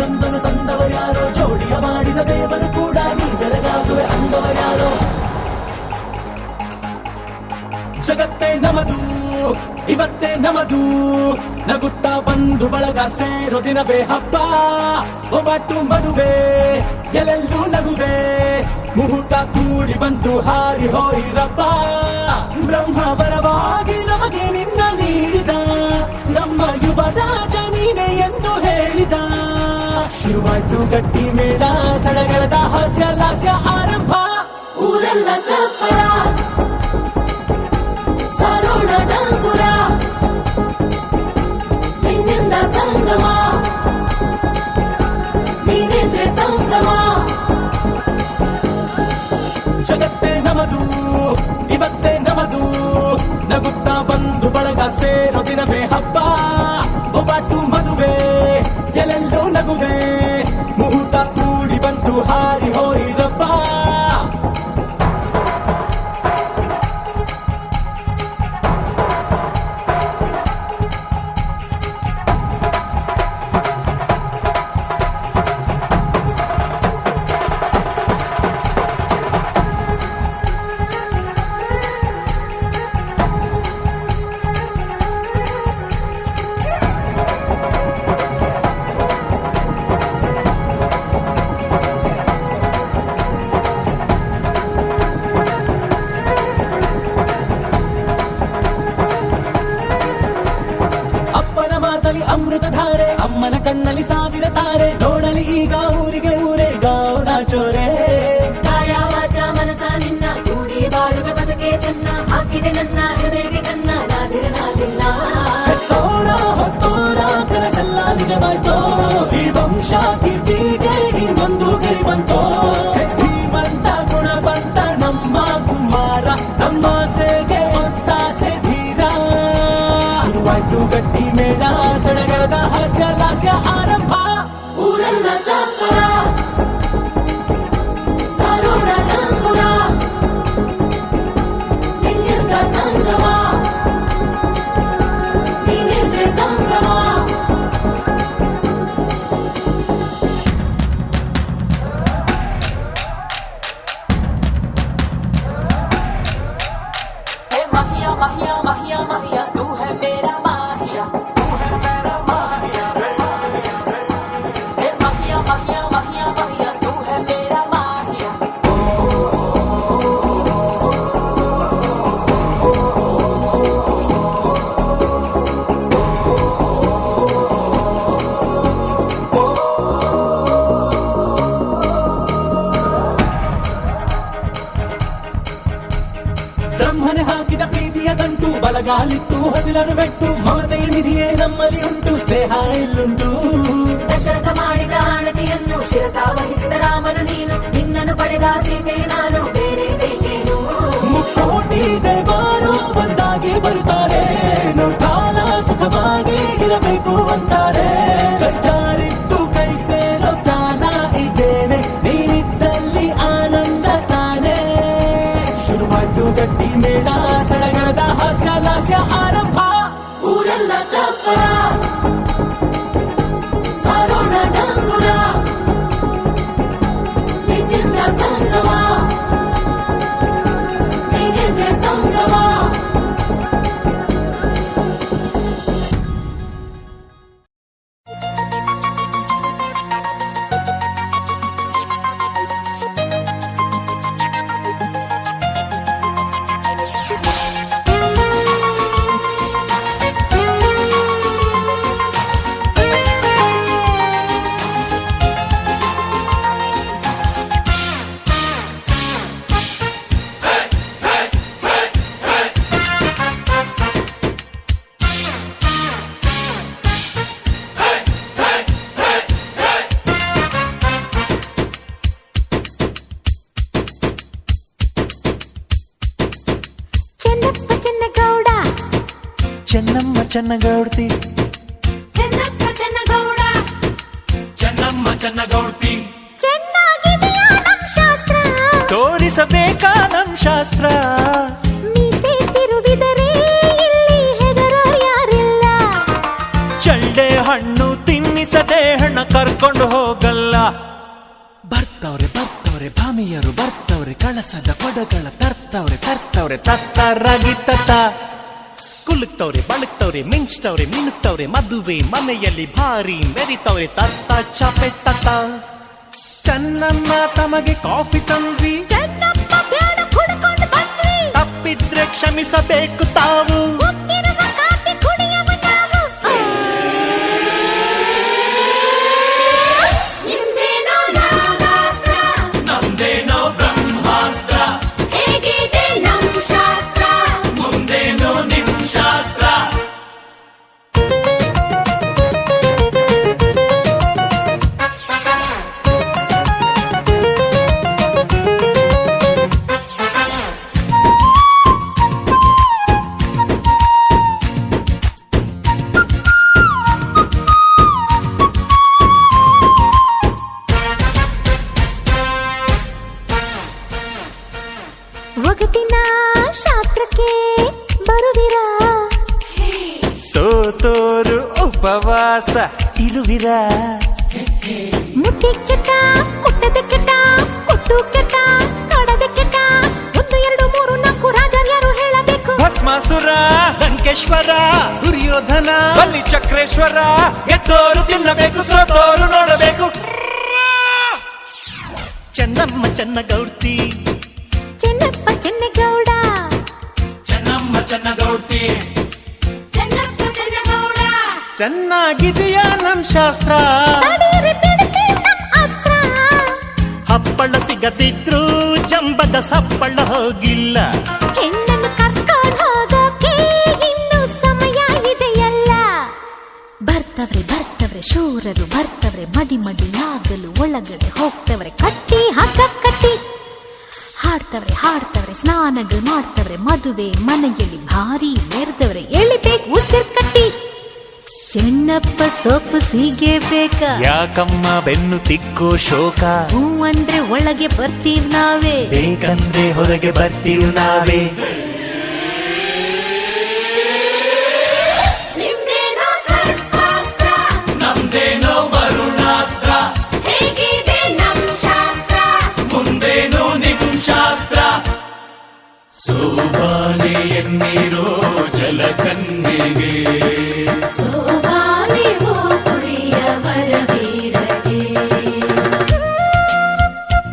ಜೋಡಿಯೊಂದನ್ನು ತಂದವರ್ಯಾರೋ, ಜೋಡಿಯ ಮಾಡಿದ ದೇವರು ಕೂಡ ನೀ ಬೆಳಗಾಗುವೆ ಅಂದವರ್ಯಾರೋ. ಜಗತ್ತೇ ನಮದು ಇವತ್ತೇ ನಮದು, ನಗುತ್ತಾ ಬಂದು ಬಳಗ ಸೇರೋ ದಿನವೇ ಹಬ್ಬ. ಒಬ್ಬಟ್ಟು ಮದುವೆ ಎಲ್ಲೆಲ್ಲೂ ನಗುವೆ, ಮುಹೂರ್ತ ಕೂಡಿ ಬಂತು ಹಾರಿ ಹೋಯಿರಪ್ಪ. ಬ್ರಹ್ಮ ವರವಾಗಿ ನಮಗೆ ನಿನ್ನ ನೀಡಿದ, ನಮ್ಮ ಯುವರಾಜ ನೀನೆ ಎಂದು ಹೇಳಿದ. ಶುರುವಾಯ್ತು ಗಟ್ಟಿ ಮೇಳ, ಸಡಗರದ ಹಾಸ್ಯ ಲಾಸ್ಯ ಆರಂಭ. ಊರೆಲ್ಲ ಚಪ್ಪರ ಸಾರೋಣ ಡಂಗುರ, ನಿನ್ನಿಂದ ಸಂಗಮ ನೀನಿದ್ರೆ ಸಂಭ್ರಮ. ಜಗತ್ತೇ ನಮದು ಇವತ್ತೇ ನಮದು, ನಗುತ್ತಾ ಬಂದು ಬಳಗ ಸೇರೋ ದಿನವೇ ಹಬ್ಬ. ಒಬ್ಬಟ್ಟು ಮದುವೆ ಎಲ್ಲೆಲ್ಲೂ ನಗುವೆ, ಮುಹೂರ್ತ ಕೂಡಿ ಬಂತು ಹಾರಿ ಹೋಯಿರಪ್ಪ. ಅಮೃತಧಾರೆ ಅಮ್ಮನ ಕಣ್ಣಲ್ಲಿ ಸಾವಿರ ತಾರೆ, ನೋಡಲಿ ಈಗ ಊರಿಗೆ ಊರೇ ಗೌಡ ಚೋರೆ. ಕಾಯ ವಾಚ ಮನಸ ನಿನ್ನ ಕೂಡಿ ಬಾಳುವೆ ಬದುಕೆ ಚೆನ್ನ, ಹಾಕಿದೆ ನನ್ನ ಹೃದಯಕ್ಕೆ ಕನ್ನ ನಾದಿರನಾದಿಲ್ಲ. ಹೊತ್ತೋರ ಕನಸೆಲ್ಲ ನಿಜವಾಯ್ತೋ, ಈ ವಂಶ ಕೀರ್ತಿಗೆ ಇನ್ನೊಂದು ಗರಿ ಬಂತೋ. ಧೀಮಂತ ಗುಣವಂತ ನಮ್ಮ ಕುಮಾರ, ನಮ್ಮ ಸೇಗೆ ಒತ್ತಾಸೆ ಧೀರ. ಶುರುವಾಯ್ತು ಗಟ್ಟಿ ಮೇಳ, ಸಡಗರದ ಹಾಸ್ಯ ಲಾಸ್ಯ ಆರಂಭ. ಊರೆಲ್ಲ ಚಾಪರ ಸಾರೋಣ ಡಂಗುರ, ನಿನ್ನಿಂದ ಸಂಗಮ ನೀನಿದ್ರೆ ಸಂಭ್ರಮ. हे माहिया माहिया माहिया माहिया, तू है मेरा माहिया, तू है मेरा माहिया. हे माहिया माहिया माहिया माहिया, तू है मेरा माहिया. ಬ್ರಹ್ಮನೆ ಹಾಕಿದ ಪ್ರೀತಿಯ ಗಂಟು, ಬಲಗಾಲಿಟ್ಟು ಹಸಿರನು ಬೆಟ್ಟು. ಮಮತೆಯ ನಿಧಿಯೇ ನಮ್ಮಲ್ಲಿ ಉಂಟು, ಸ್ನೇಹ ಇಲ್ಲುಂಟು. ದಶರಥ ಮಾಡಿದ ಆಣತಿಯನ್ನು ಶಿರಸ ವಹಿಸಿದ ರಾಮನು ನೀನು, ನಿನ್ನನ್ನು ಪಡೆದ ಸೀತೆ ನಾನು, ಬೇರೆ ಬೇಕೇನು. ಮುಕ್ಕೋಟಿ ದೇವರು ಒಂದಾಗಿ ಬರುತ್ತಾರೆ, ಕಾಲ ಸುಖವಾಗಿ ಇರಬೇಕು ಅಂತಾರೆ. ಕೈ ಜಾರಿದ್ದು ಕೈ ಸೇರೋ ಕಾಲ ಇದೇನೆ, ನೀನಿದ್ದಲ್ಲಿ ಆನಂದ ತಾನೆ. ಶುರುವಾಯ್ತು ಗಟ್ಟಿ ಮೇಳ, ಸಡಗರದ ಹಾಸ್ಯ ಲಾಸ್ಯ ಆರಂಭ. ಊರೆಲ್ಲ ಚಪ್ಪರ ಸಾರೋಣ ಡಂಗುರ, ನಿನ್ನಿಂದ ಸಂಗಮ ನೀನಿದ್ರೆ ಸಂಭ್ರಮ. ಚೆನ್ನಮ್ಮ ಚೆನ್ನಗೌಡ್ತಿ, ಚೆನ್ನಪ್ಪ ಚೆನ್ನಗೌಡ, ಚೆನ್ನಮ್ಮ ಚೆನ್ನಗೌಡ್ತಿ. ಚೆನ್ನಾಗಿದೆಯಾ ನಮ್ ಶಾಸ್ತ್ರ, ತೋರಿಸಬೇಕಾ ನಮ್ ಶಾಸ್ತ್ರ. ಮೀಸೆ ತಿರುವಿದರೆ ಇಲ್ಲಿ ಹೆದರೋ ಯಾರಿಲ್ಲ. ಚಳ್ಳೆ ಹಣ್ಣು ತಿನ್ನಿಸದೆ ಹಣ ಕರ್ಕೊಂಡು ಭಾಮಿಯರು ಬರ್ತವ್ರೆ ಕಳಸದ ಕೊಡಗಳ ತರ್ತವ್ರೆ ತತ್ತರಾಗಿ ತತ್ತ ಕುಲುಕ್ತವ್ರೆ ಬಳುಕ್ತವ್ರೆ ಮಿಂಚ್ತವ್ರೆ ಮಿನುಕ್ತವ್ರೆ ಮದುವೆ ಮನೆಯಲ್ಲಿ ಭಾರಿ ಮೆರಿತವ್ರೆ ತತ್ತ ಚಾಪೆ ತತ್ತ ಚೆನ್ನಮ್ಮ ತಮಗೆ ಕಾಫಿ ತಂದ್ವಿ ಚೆನ್ನಪ್ಪ ಬ್ಯಾಡ ಕುಡ್ಕೊಂಡು ಬಂದ್ವಿ ತಪ್ಪಿದ್ರೆ ಕ್ಷಮಿಸಬೇಕು ತಾವು ಉಕ್ಕಿರುವ ಕಾಫಿ ಕುಡಿಯವ ನಾವು ನಿಮ್ದೇನೋ ನಾಗಾಸ್ತ್ರ ನಮ್ದೇನೋ ಬ್ರಹ್ಮಾಸ್ತ್ರ ಹೇಗಿದೆ ನಮ್ ಶಾಸ್ತ್ರ ಮುಂದೇನೋ ನಿಮ್ ಶಾಸ್ತ್ರ ಒಗಟಿನ ಶಾಸ್ತ್ರಕ್ಕೆ ಬರುವಿರಾ ಸೋತೋರು ಉಪವಾಸ ಇರುವಿರ ಮುಟ್ಟಿ ಕೆಟ್ಟ ಮುಟ್ಟದೆ ಕೆಟ್ಟ ಕೊಟ್ಟು ಕೆಟ್ಟ ಕಡದೆ ಕೆಟ್ಟ 1 2 3 4 ರಾಜರ್ಯರು ಹೇಳಬೇಕು ಭಸ್ಮಾಸುರ ಲಂಕೇಶ್ವರ ದುರ್ಯೋಧನ ಬಲಿ ಚಕ್ರೇಶ್ವರ ಗೆದ್ದೋರು ತಿನ್ನಬೇಕು ಸೋತೋರು ನೋಡಬೇಕು ಚೆನ್ನಮ್ಮ ಚೆನ್ನಗೌಡ್ತಿ ಚೆನ್ನಪ್ಪ ಚೆನ್ನಗೌಡ ಚೆನ್ನಮ್ಮ ಚೆನ್ನಗೌಡ್ತಿ ಚೆನ್ನಪ್ಪ ಚೆನ್ನಗೌಡ ಚೆನ್ನಾಗಿದೆಯಾ ನಮ್ ಶಾಸ್ತ್ರ ತಡೀರಿ ಬಿಡುತ್ತೆ ನಮ್ ಅಸ್ತ್ರ ಹಪ್ಪಳ ಸಿಗದಿದ್ರು ಜಂಬದ ಸಪ್ಪಳ ಹೋಗಿಲ್ಲ ಹೆಣ್ಣನ್ನು ಕರ್ಕೊಂಡು ಹೋಗೋಕೆ ಇನ್ನು ಸಮಯ ಇದೆಯಲ್ಲ ಬರ್ತವ್ರೆ ಶೂರರು ಬರ್ತವ್ರೆ ಮಡಿ ಮಡಿಯಾಗಲು ಒಳಗಡೆ ಹೋಗ್ತವ್ರೆ ಕಟ್ಟಿ ಹಗ್ಗ ಕಟ್ಟಿ ಹಾಡ್ತವ್ರೆ ಸ್ನಾನಗಳು ಮಾಡ್ತವ್ರೆ ಮದುವೆ ಮನೆಯಲ್ಲಿ ಭಾರಿ ಮೆರೆದವ್ರೆ ಎಳಿಬೇಕು ಉಸಿರು ಕಟ್ಟಿ ಚೆನ್ನಪ್ಪ ಸೊಪ್ಪು ಸೀಗೆ ಬೇಕಾ ಯಾಕಮ್ಮ ಬೆನ್ನು ತಿಕ್ಕೋ ಶೋಕ ಹೂ ಅಂದ್ರೆ ಒಳಗೆ ಬರ್ತೀವಿ ನಾವೇ ಬೇಕಂದ್ರೆ ಹೊರಗೆ ಬರ್ತೀವಿ ನಾವೇ ನಿಮ್ದೇನೋ ಸರ್ಪಾಸ್ತ್ರ ನಮ್ದೇನೋ ವರುಣಾಸ್ತ್ರ ಹೇಗಿದೆ ನಮ್ ಶಾಸ್ತ್ರ ಮುಂದೇನೋ ನಿಮ್ ಶಾಸ್ತ್ರ ಸೋಬಾನೆ ಎನ್ನೀರೋ ಜಲಕನ್ಯೆಗೆ ಸೋಬಾನೆ ಓ ಕುಡಿಯ ವರವೀರಗೆ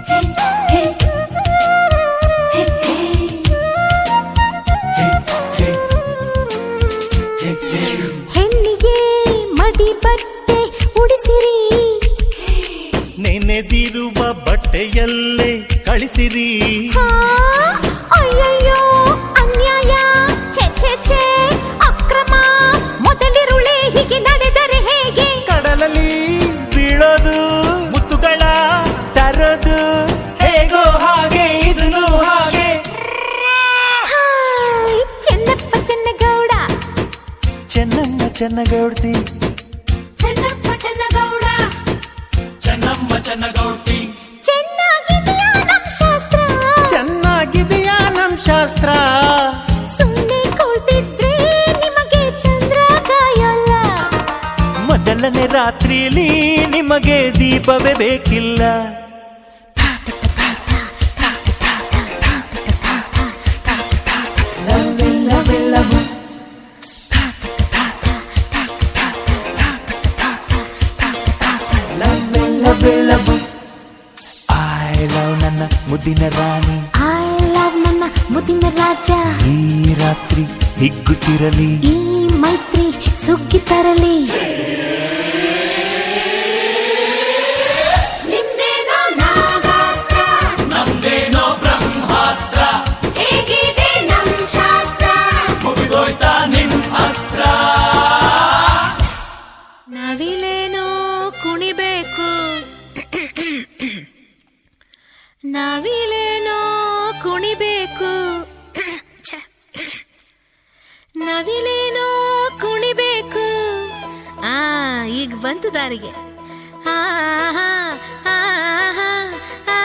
ಹೇ ಹೇ ಹೇ ಹೇ ಹೆಣ್ಣಿಗೆ ಮಡಿ ಬಟ್ಟೆ ಉಡಿಸಿರಿ ನೆನೆದಿರುವ ಬಟ್ಟೆಯಲ್ಲೇ ಕಳಿಸಿರಿ ಹಾ, ಅಯ್ಯಯ್ಯೋ ಅನ್ಯಾಯ ಛೆ ಅಕ್ರಮ ಮೊದಲಿರುಳೆ ಹೀಗೆ ನಡೆದರೆ ಹೇಗೆ ಕಡಲಲ್ಲಿ ಬೀಳೋದು ಮುತ್ತುಗಳ ತರೋದು ಹೇಗೋ ಹಾಗೆ ಇದನ್ನು ಹಾಗೆ ಹಾಯ್, ಚೆನ್ನಪ್ಪ ಚೆನ್ನಗೌಡ ಚೆನ್ನಮ್ಮ ಚೆನ್ನಗೌಡ್ತಿ ಚೆನ್ನಪ್ಪ ಚೆನ್ನಗೌಡ ಚೆನ್ನಮ್ಮ ಚೆನ್ನಗೌಡ್ತಿ ಚೆನ್ನಾಗಿದೆಯಾ ನಮ್ ಶಾಸ್ತ್ರ ಚೆನ್ನಾಗಿದೆಯಾ ನಮ್ ಶಾಸ್ತ್ರ ಸುಮ್ಮನೆ ಕೂಳ್ತಿದ್ರೆ ನಿಮಗೆ ಚಂದ್ರ ಕಾಯಲ್ಲ ಮೊದಲನೇ ರಾತ್ರಿಯಲ್ಲಿ ನಿಮಗೆ ದೀಪವೇ ಬೇಕಿಲ್ಲ ಐ ಲವ್ ನನ್ನ ಮುದ್ದಿನ ರಾಣಿ ಐ ಲವ್ ನನ್ನ ಮುದಿನ ರಾಜ ಈ ರಾತ್ರಿ ಹಿಗ್ಗುತ್ತಿರಲಿ ಈ ಮೈತ್ರಿ ಸುಗ್ಗಿ ತರಲಿ ನಿಮ್ದೇನೋ ನಾಗಾಸ್ತ್ರ ನಮ್ದೇನೋ ಬ್ರಹ್ಮಾಸ್ತ್ರ ಹೇಗಿದೆ ನಮ್ ಶಾಸ್ತ್ರ ಮುಗಿದೋಯ್ತಾ ನಿಮ್ ಅಸ್ತ್ರ ನಾವಿಲೇನೋ ಕುಣಿಬೇಕು ನಾವಿಲೇನೋ ಕುಣಿಬೇಕು ಛೆ. ನಾವಿಲೇನೋ ಕುಣಿಬೇಕು ಈಗ ಬಂತು ದಾರಿಗೆ ಆ ಆ, ಆ, ಆ, ಆ,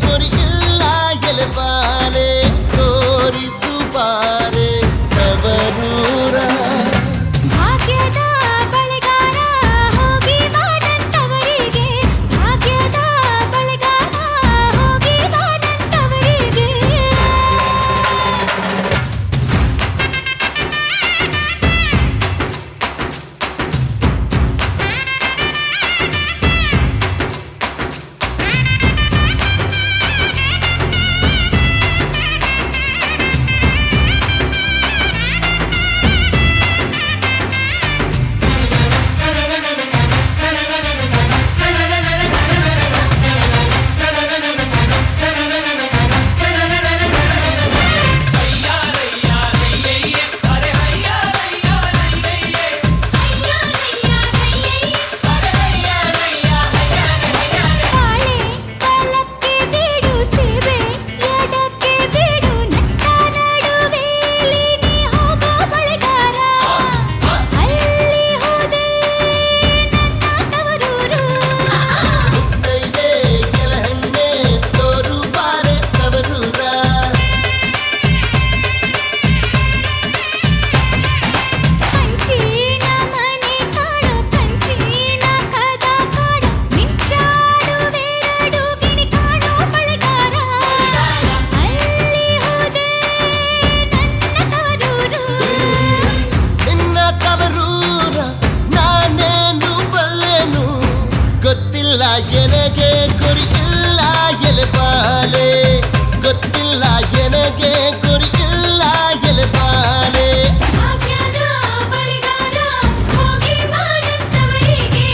ಕೊರಿಯಿಲ್ಲ ಎಲೆಬಾಲೆ ತೋರಿಸುಬಾರೆ ತವರೂರ ಭಾಗ್ಯದ ಬಳೆಗಾರ ಹೋಗಿ ಬಾನಂತವರಿಗೆ ಭಾಗ್ಯದ ಬಳೆಗಾರ ಹೋಗಿ ಬಾನಂತವರಿಗೆ ತಾಳೆ ಕಾಲಕ್ಕೆ ಬೀಡು ಸೇವೆ ಎಡಕ್ಕೆ ಬೀಡು ನಟ್ಟ ನಡುವೆಲಿ ನೀ ಹೋಗೋ ಬಳೆಗಾರ ಅಲ್ಲಿ ಹೋದೆ ನನ್ನ ತವರೂರು ಮುತ್ತೈದೆ ಎಲಹಣ್ಣೆ ತೋರುಬಾರೆ ತವರೂರ ಕಂಚಿನ ಮನೆ ಕಾಣೋ ಕಂಚಿನ ಕದ ಕಾಣೋ ಮಿಂಚಾಡುವೆರಡು ಗಿಣಿ ಕಾಣೋ ಬಳೆಗಾರ ಅಲ್ಲಿ ಹೋದೆ ನನ್ನ ತವರೂರು ನಿನ್ನ ತವರೂರ ನಾನೇನು ಬಲ್ಲೆನು ಗೊತ್ತಿಲ್ಲ ಎನಗೆ ಕೊರಿಯಿಲ್ಲ ಎಲೆಬಾಲೆ ಗೊತ್ತಿಲ್ಲ ಎನಗೆ ಕೊರಿಯಿಲ್ಲ ಎಲೆಬಾಲೆ ಭಾಗ್ಯದ ಬಳೆಗಾರ ಹೋಗಿ ಬಾನಂತವರಿಗೆ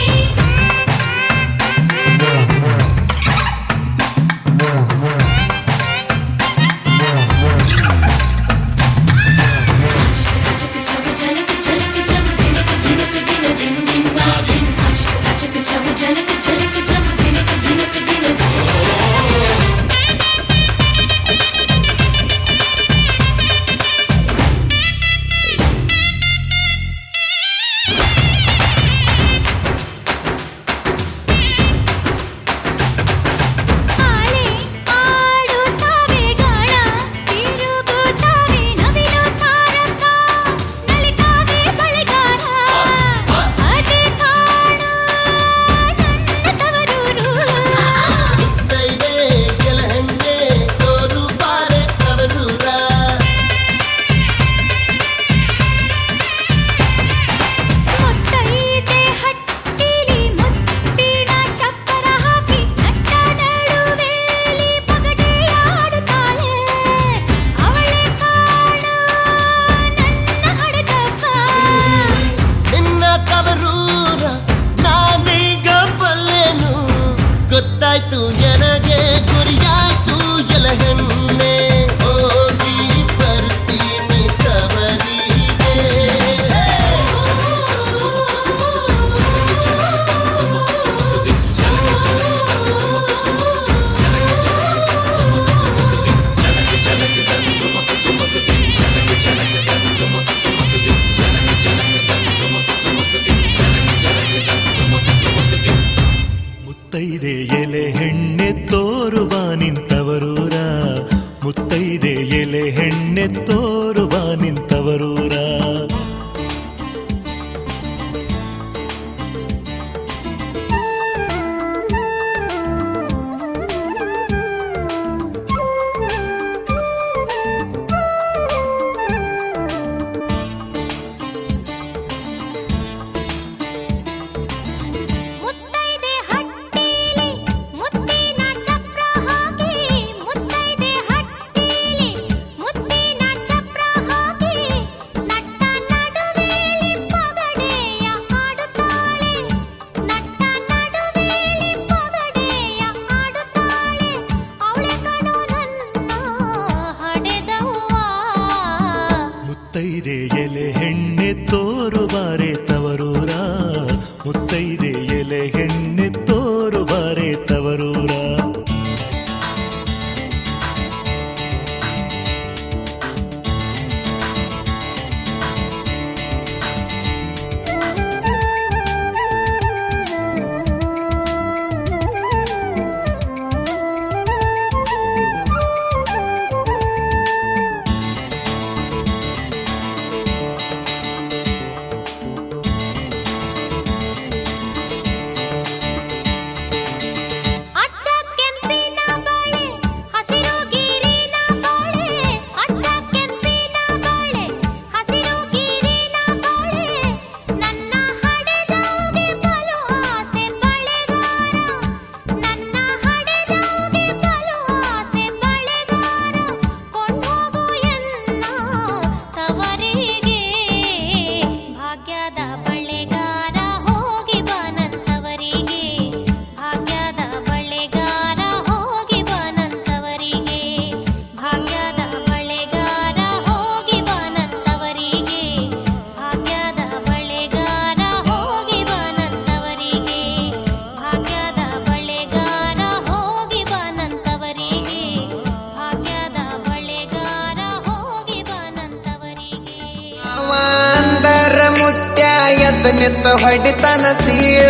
ಆಲೆ ಆಡುತ್ತಾವೆ ಗಾಳ ತಿರುಗುತ್ತಾವೆ ನವಿಲು ಸಾರಂಗ ನಲಿತಾವೆ ಬಳೆಗಾರ ಅದೇ ಕಾಣೋ ನನ್ನ ತವರೂರು ಮುತ್ತೈದೆ ಎಲಹಣ್ಣೆ ತೋರುಬಾರೆ ತವರೂರ ಮುತ್ತೈದೆ ಹಟ್ಟಿಲಿ ಮುತ್ತಿನ ಚಪ್ಪರ ಹಾಕಿ ನಟ್ಟ ನಡುವೆಲಿ ಪಗಡೆಯಾಡುತ್ತಾಳೆ ಅವಳೆ ಕಾಣೋ ನನ್ನ ಹಡಗಪ್ಪ ನಿನ್ನ ತವರೂರ ನಾನೀಗ ಬಲ್ಲೆನು ಗೊತ್ತಾಯ್ತು ಎನಗೆ ಗುರಿಯಾಯ್ತು ಎಲಹಣ್ಣೆ ಹೋಗಿ ಬರ್ತೀನಿ ತವರಿಗೆ ಮುತ್ತೈದೆ ಎಲೆ ಹೆಣ್ಣೆ ತೋರುವ ನಿಂತವರೂರ ಮುತ್ತೈದೆ ಎಲೆ ಹೆಣ್ಣೆ ತೋರುವ ನಿಂತವರೂರ ಮುತ್ತೈದೆ ಹಟ್ಟಿಲಿ ಮುತ್ತಿನ ಚಪ್ರ ಹಾಕಿ ಮುತ್ತೈದೆ ಹಟ್ಟಿಲಿ ಮುತ್ತಿನ ಚಪ್ರ ಹಾಕಿ ನಟ್ಟ ನಡುವೆಲಿ ಪಗಡೆಯ ಆಡುತ್ತಾಳೆ ನಟ್ಟ ನಡುವೆಲಿ ಪಗಡೆಯ ಆಡುತ್ತಾಳೆ ಅವಳೆ ಕಣೋ ನನ್ನ ಹಡೆದವ್ವ ಮುತ್ತೈದೆ ಎಲೆ ಹೆಣ್ಣೆ ತೋರುಬಾರೆ ತವರೂರ ಮುತ್ತೈದೆ ಎಲೆ ಹೆಣ್ಣೆ ತೋರುಬಾರೆ ತವರೂರ ನಿತ್ತ ಹೊಡಿತಾನ ಸೀಳ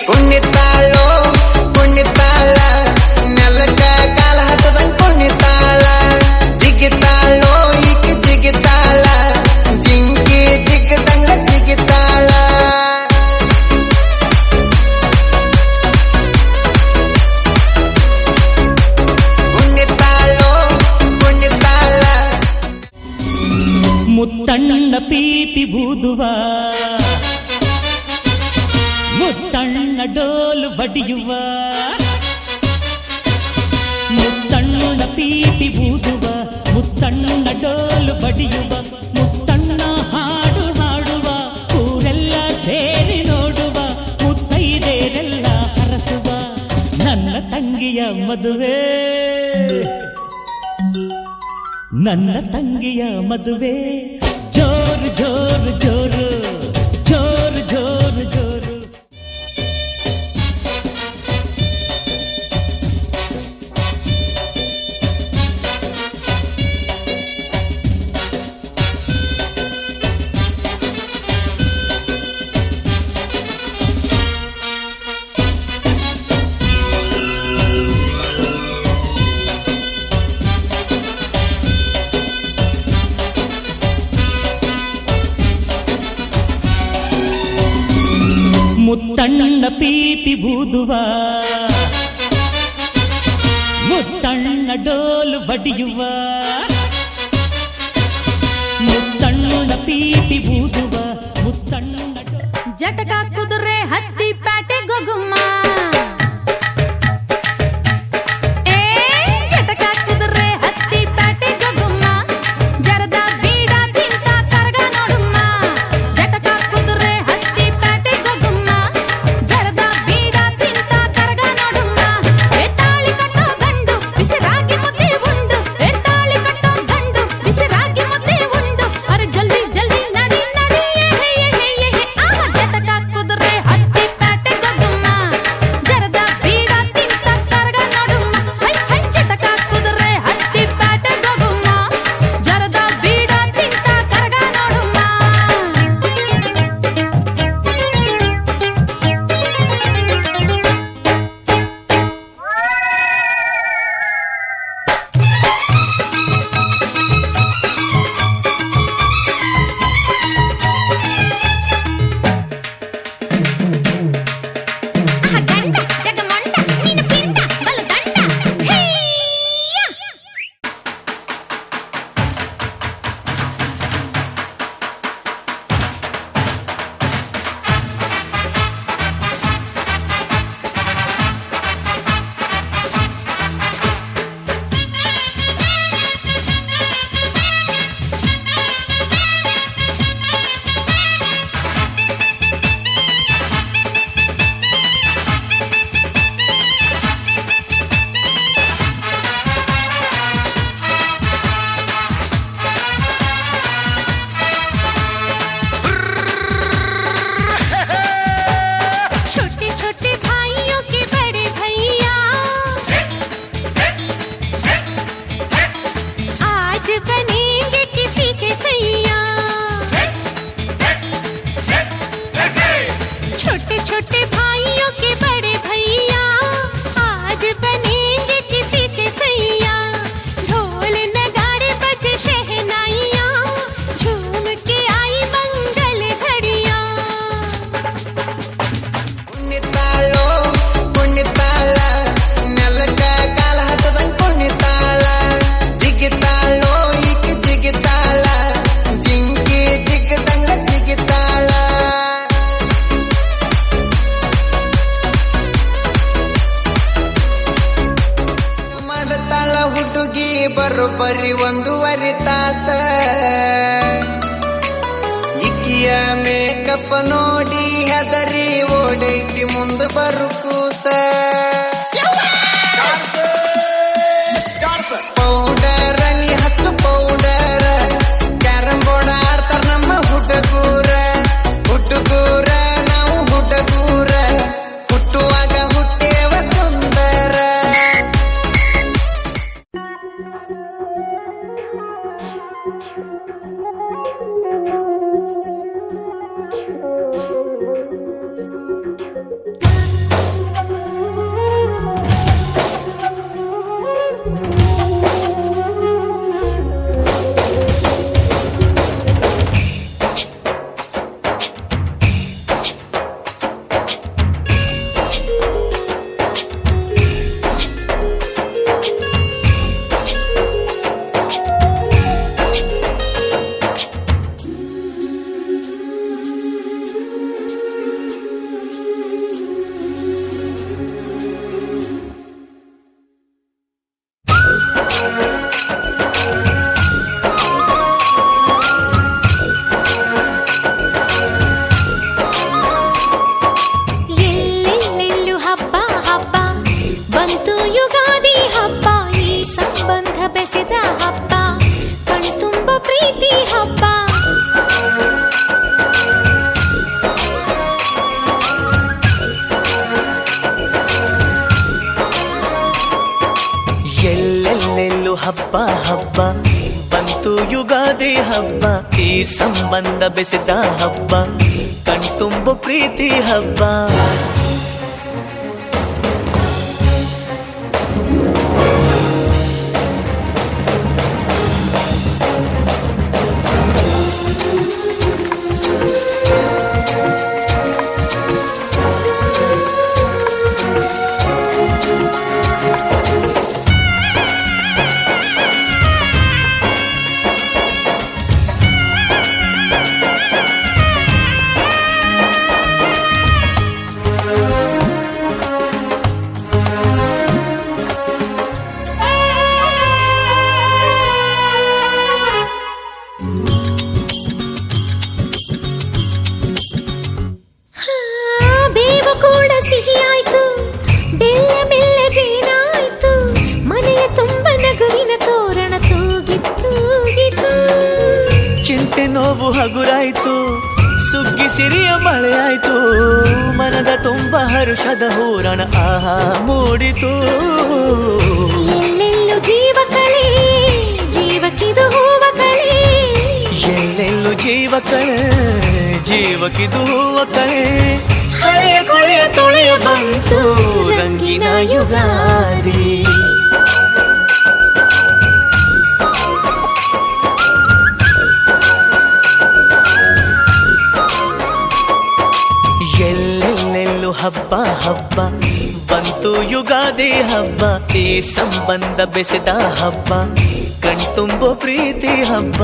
ಕುಣಿತಾಳೋ ಕುಣಿತಾಳ ನೆಲಕ್ಕ ಕಾಲ ಹತ್ತದಂಗ ಕುಣಿತಾಳ ಜಿಗಿತಾಳೋ ಈಕಿ ಜಿಗಿತಾಳ ಜಿಂಕಿ ಜಿಗದಂಗ ಜಿಗಿತಾಳ ಕುಣಿತಾಳೋ ಕುಣಿತಾಳ ಮುತ್ತಣ್ಣ ಪೀಪಿ ಬೂದುವ ಮುತ್ತಣ್ಣ ಡೋಲು ಬಡಿಯುವ ಮುತ್ತಣ್ಣ ಪೀಪಿ ಬೂದುವ ಮುತ್ತಣ್ಣ ಡೋಲು ಬಡಿಯುವ ಮುತ್ತಣ್ಣ ಹಾಡು ಹಾಡುವ ಊರೆಲ್ಲ ಸೇರಿ ನೋಡುವ ಮುತ್ತೈದೆರೆಲ್ಲ ಹರಸುವ ನನ್ನ ತಂಗಿಯ ಮದುವೆ ನನ್ನ ತಂಗಿಯ ಮದುವೆ ಜೋರು ಜೋರು ಜೋರು ಜೋರು ಜೋರು ಜೋರು ಮುತ್ತಣ್ಣ ಪೀಪಿ ಬೂದುವ ಮುತ್ತಣ್ಣ ಡೋಲು ಬಡಿಯುವ ಮುತ್ತಣ್ಣ ಪೀಪಿ ಬೂದುವ ಮುತ್ತಣ್ಣ ಜಟಕ ಕುದುರೆ ಹತ್ತಿ ಪ್ಯಾಟೆ ಗೊಗುಮ್ಮ ಏ ಜಟಕ ಕುದುರೆ ಹತ್ತಿ ಪ್ಯಾಟೆ ಗೊಗುಮ್ಮ ಜರದ ಬೀಡ ತಿಂತ ಕರಗ ನೋಡುಮ್ಮ ಜಟಕ ಕುದುರೆ ಹತ್ತಿ ಪ್ಯಾಟೆ ಗೊಗುಮ್ಮ ಜರದ ಬೀಡ ತಿಂತ ಕರಗ ನೋಡುಮ್ಮ ತಾಳಿ ಕಟ್ಟೋ ಗಂಡು ಬಿಸಿರಾಗಿ ಮುದ್ದೆ ಉಂಡು ತಾಳಿ ಕಟ್ಟೋ ಗಂಡು ಬಿಸಿರಾಗಿ ಮುದ್ದೆ ಉಂಡು ಅರೆ ಜಲ್ದಿ ಜಲ್ದಿ ನಡಿ ನಡಿ ಜಟಕ ಕುದುರೆ ಹತ್ತಿ ಪ್ಯಾಟೆ ಗೊಗುಮ್ಮ ಜರದ ಬೀಡ ತಿಂತ ಕರಗ ನೋಡುಮ್ಮ ಹೈ ಹೈ ಜಟಕ ಕುದುರೆ ಹತ್ತಿ ಪ್ಯಾಟೆ ಗೊಗುಮ್ಮ ಜರದ ಬೀಡ ತಿಂತ ಕರಗ ನೋಡುಮ್ಮ ಗಂಡ ಜಗಮಂಡ ನೀನು ಪಿಂಡ ಬಲು ದಂಡ ಹೇಯ್ಯ छोटे छोटे भाइयों के बड़े भैया आज बनेंगे किसी के सैया छोटे छोटे भाइयों के बड़े भैया आज बनेंगे किसी के सैया ढोल नगाड़े बजे शहनाइयाँ झूम के आई मंगल घड़ियाँ ಕುಣಿತಾಳೋ ಕುಣಿತಾಳ ನೆಲಕ್ಕ ಕಾಲ ಹತ್ತದಂಗ ಕುಣಿತಾಳ ಜಿಗಿತಾಳೋ ಈಕಿ ಜಿಗಿತಾಳ ಜಿಂಕಿ ಜಿಗದಂಗ ಜಿಗಿತಾಳ ಮಾಡ್ತಾಳ ಹುಡುಗಿ ಬರೋಬ್ಬರಿ 1.5 ತಾಸ ಇಕ್ಕಿಯ ಮೇಕಪ್ ನೋಡಿ ಹೆದರಿ ಓಡೈತಿ ಮುಂದೆ ಬರು ಕೂಸ ಪೌಡರ್ ನೀ ಹಚ್ಚು ಪೌಡರ್ ಕ್ಯಾರಂ ಬೋರ್ಡ್ ಆಡ್ತಾರ ನಮ್ಮ ಹುಡುಗೂರ ಹುಡುಗೂರ ನಾವು ಹುಡುಗೂರ ಹುಟ್ಟುವಾಗ ಹುಟ್ಟೇವ ಸುಂದರ ಬೆಸೆದ ಹಬ್ಬ ಕಣ್ತುಂಬ ಪ್ರೀತಿ ಹಬ್ಬ ಎಲ್ಲೆಲ್ಲೆಲ್ಲೂ ಹಬ್ಬ ಹಬ್ಬ ಬಂತು ಯುಗಾದಿ ಹಬ್ಬ ಈ ಸಂಬಂಧ ಬೆಸೆದ ಹಬ್ಬ ಕಣ್ತುಂಬ ಪ್ರೀತಿ ಹಬ್ಬ ಬೇವು ಕೂಡ ಸಿಹಿಯಾಯ್ತು ಬೆಲ್ಲ ಬೆಲ್ಲ ಜೇನಾಯ್ತು ಮನೆಯ ತುಂಬ ನಗುವಿನ ತೋರಣ ತೂಗಿತ್ತು ಚಿಂತೆ ನೋವು ಹಗುರಾಯ್ತು ಸುಗ್ಗಿ ಸಿರಿಯ ಮಳೆಯಾಯ್ತು ಮನದ ತುಂಬ ಹರುಷದ ಹೂರಣ ಆಹಾ ಮೂಡಿತು ಎಲ್ಲೆಲ್ಲೂ ಜೀವ ಕಳೆ ಜೀವಕ್ಕಿದು ಹೂವ ಕಳೆ ಎಲ್ಲೆಲ್ಲೂ ಜೀವ ಕಳೆ ಜೀವಕ್ಕಿದು ಹೂವ ಕಳೆ ಹಳೆಯ ಕೊಳೆಯ ತೊಳೆಯ ಬಂತು ರಂಗಿನ ಯುಗಾದಿ ಎಲ್ಲೆಲ್ಲೆಲ್ಲೂ ಹಬ್ಬ ಹಬ್ಬ ಬಂತು ಯುಗಾದಿ ಹಬ್ಬ ಈ ಸಂಬಂಧ ಬೆಸೆದ ಹಬ್ಬ ಕಣ್ತುಂಬೋ ಪ್ರೀತಿ ಹಬ್ಬ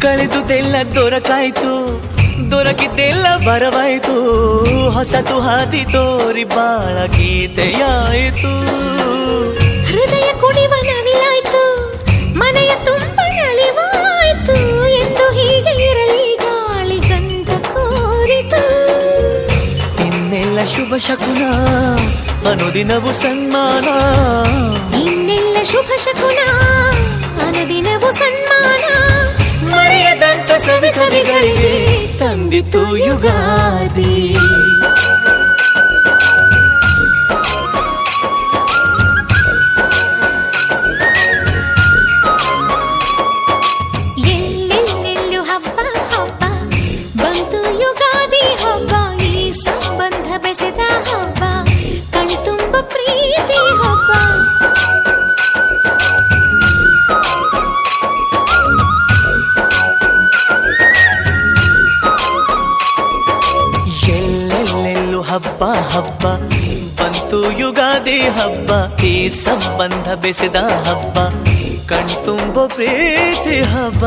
ಕಳೆದುದೆಲ್ಲ ದೊರಕಾಯ್ತು ದೊರಕಿದ್ದೆಲ್ಲ ಬರವಾಯ್ತು ಹೊಸತು ಹಾದಿ ತೋರಿ ಬಾಳ ಗೀತೆಯಾಯಿತು ಹೃದಯ ಕುಣಿವ ನವಿಲಾಯ್ತು ಮನೆಯ ತುಂಬ ನಲಿವಾಯ್ತು ಎಂದು ಹೀಗೆ ಇರಲಿ ಗಾಳಿ ಗಂಧ ಕೋರಿತು ಇನ್ನೆಲ್ಲ ಶುಭ ಶಕುನ ಅನುದಿನವು ಸನ್ಮಾನ ಇನ್ನೆಲ್ಲ ಶುಭ ಶಕುನ ಅನುದಿನವು ಸನ್ಮಾನ ಮರೆಯದಂತ ಸವಿ ಸವಿಗಳಿಗೆ ತಂದಿತು ಯುಗಾದಿ ಎಲ್ಲೆಲ್ಲೆಲ್ಲೂ ಹಬ್ಬ ಹಬ್ಬ ಬಂತು ಯುಗಾದಿ ಹಬ್ಬ ಈ ಸಂಬಂಧ ಬೆಸೆದ ಹಬ್ಬ ಕಣ್ತುಂಬ ಪ್ರೀತಿ ಹಬ್ಬ ಎಲ್ಲೆಲ್ಲೆಲ್ಲೂ ಹಬ್ಬ ಹಬ್ಬ ಬಂತು ಯುಗಾದಿ ಹಬ್ಬ ಈ ಸಂಬಂಧ ಬೆಸೆದ ಹಬ್ಬ ಕಣ್ತುಂಬ ಪ್ರೀತಿ ಹಬ್ಬ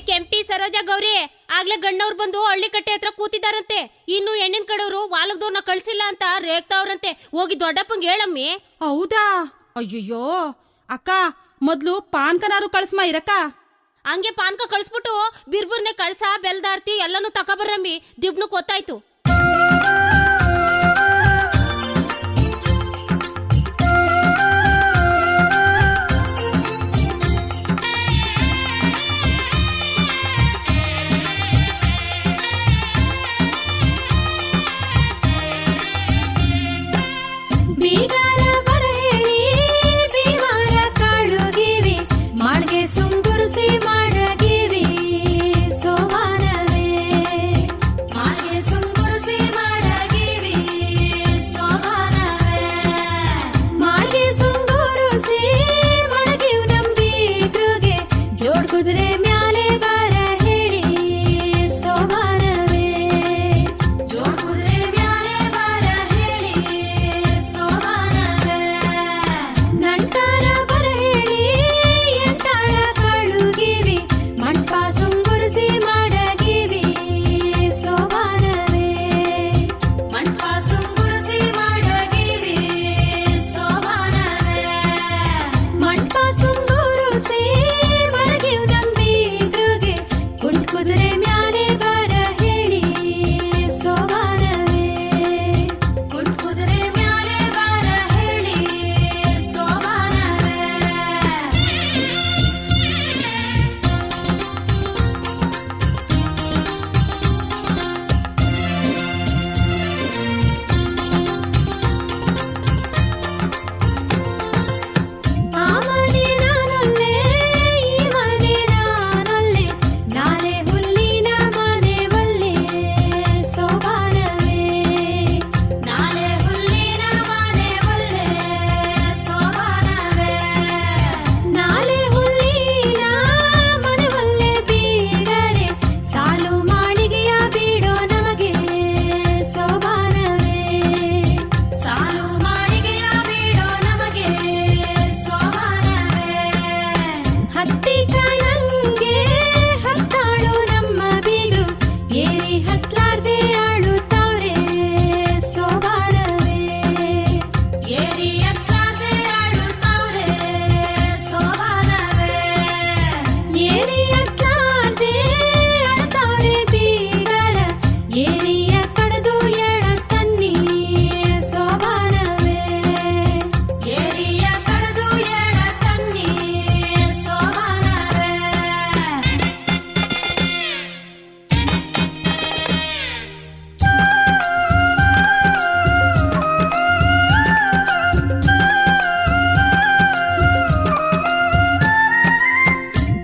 ಕೆಂಪಿ ಸರೋಜಾ ಗೌರಿ ಆಗ್ಲೇ ಗಣ್ಣವ್ರು ಬಂದು ಹಳ್ಳಿ ಕಟ್ಟೆ ಹತ್ರ ಕೂತಿದಾರಂತೆ ಇನ್ನು ಹೆಣ್ಣಿನ ಕಡೆಯವರು ವಾಲಗದವ್ರನ್ನ ಕಳ್ಸಿಲ್ಲ ಅಂತ ರೇಗ್ತಾವ್ರಂತೆ ಹೋಗಿ ದೊಡ್ಡಪ್ಪಂಗೆ ಹೇಳಮ್ಮಿ. ಹೌದಾ? ಅಯ್ಯಯ್ಯೋ ಅಕ್ಕ, ಮೊದ್ಲು ಪಾನ್ಕನಾರು ಕಳ್ಸ್ಮ ಇರಕ್ಕ. ಹಂಗೆ ಪಾನ್ಕ ಕಳ್ಸ್ಬಿಟ್ಟು ಬಿರ್ಬುರ್ನೆ ಕಳ್ಸ ಬೆಲ್ದಾರ್ತಿ ಎಲ್ಲಾನು ತಕೊಬರ್ರಮ್ಮಿ, ದಿಬ್ನು ಗೊತ್ತಾಯ್ತು. ಸುಂಗುರುಸಿ ಮಾಡಗಿವಿ ಸೋಮಾನವೇ ಮಾಳಿಗೆ ಸುಂಗುರುಸಿ ಮಾಡಗಿವಿ ಸೋಮಾನವೇ ಮಾಳಿಗೆ ಸುಂಗುರುಸಿ ಮಾಡಗಿವ್ ನಂಬಿಗ್ರುಗೆ ಜೋಡ್ ಕುದುರೆ ಮ್ಯಾಲೆ ಬಾರ ಹೇಳಿ ಸೋಮಾನವೇ ಜೋಡ್ ಕುದುರೆ ಮ್ಯಾಲೆ ಬಾರ ಹೇಳಿ ಸೋಮಾನವೇ ನಂಟಾರ ಬರ ಹೇಳಿ ಎಂಟಾಳ ಕಾಳುಗಿವಿ ಮಂಟಪ ಸುಂಗುರುಸಿ ಮಾಡಗಿವಿ ಸೋಮಾನವೇ ಮಂಟಪ ಸುಂಗುರುಸಿ ಮಾಡಗಿವಿ ಸೋಮಾನವೇ ಮಂಟಪ ಸುಂಗುರುಸಿ ಮಾಡಗಿವ್ ನಂಬಿಗ್ರುಗೆ ಕುದುರೆ ಮ್ಯಾಲೆ ಬಾರ ಹೇಳಿ ಸೋಮಾನವೇ ಕುದುರೆ ಮ್ಯಾಲೆ ಬಾರ ಹೇಳಿ ಸೋಮಾನವೇ ಆ ಮನೆ ನಾನೊಲ್ಲೆ ಈ ಮನೆ ನಾನೊಲ್ಲೆ ನಾಳೆ ಹುಲ್ಲಿನ ಮನೆ ಒಲ್ಲೆ ಸೋಮಾನವೇ ನಾಳೆ ಹುಲ್ಲಿನ ಮನೆ ಒಲ್ಲೆ ಸೋಮಾನವೇ ನಾಳೆ ಹುಲ್ಲಿನ ಮನೆ ಒಲ್ಲೆ ಬೀಗರೆ ಸಾಲು ಮಾಳಿಗೆಯ ಬೀಡೋ ನಮಗೆ ಸೋಮಾನವೇ ಸಾಲು ಮಾಳಿಗೆಯ ಬೀಡೋ ನಮಗೆ ಸೋಮಾನವೇ ಹತ್ತಿ ಕಾಯಂಗೆ ಹತ್ತಾಳು ನಮ್ಮ ಬೀಗರು ಏರಿ ಹತ್ಲಾರ್ದೆ ಆಳುತ್ತವ್ರೆ ಸೋಮಾನವೇ ಏರಿ ಹತ್ಲಾರ್ದೆ ಆಳುತ್ತವ್ರೆ ಸೋಮಾನವೇ ಏರಿ ಹತ್ಲಾರ್ದೆ ಆಳುತ್ತವ್ರೆ ಬೀಗರ ಏರಿಯ ಕಡದು ಎಳ ತನ್ನಿ ಸೋಮಾನವೇ ಏರಿಯ ಕಡದು ಎಳ ತನ್ನಿ ಸೋಮಾನವೇ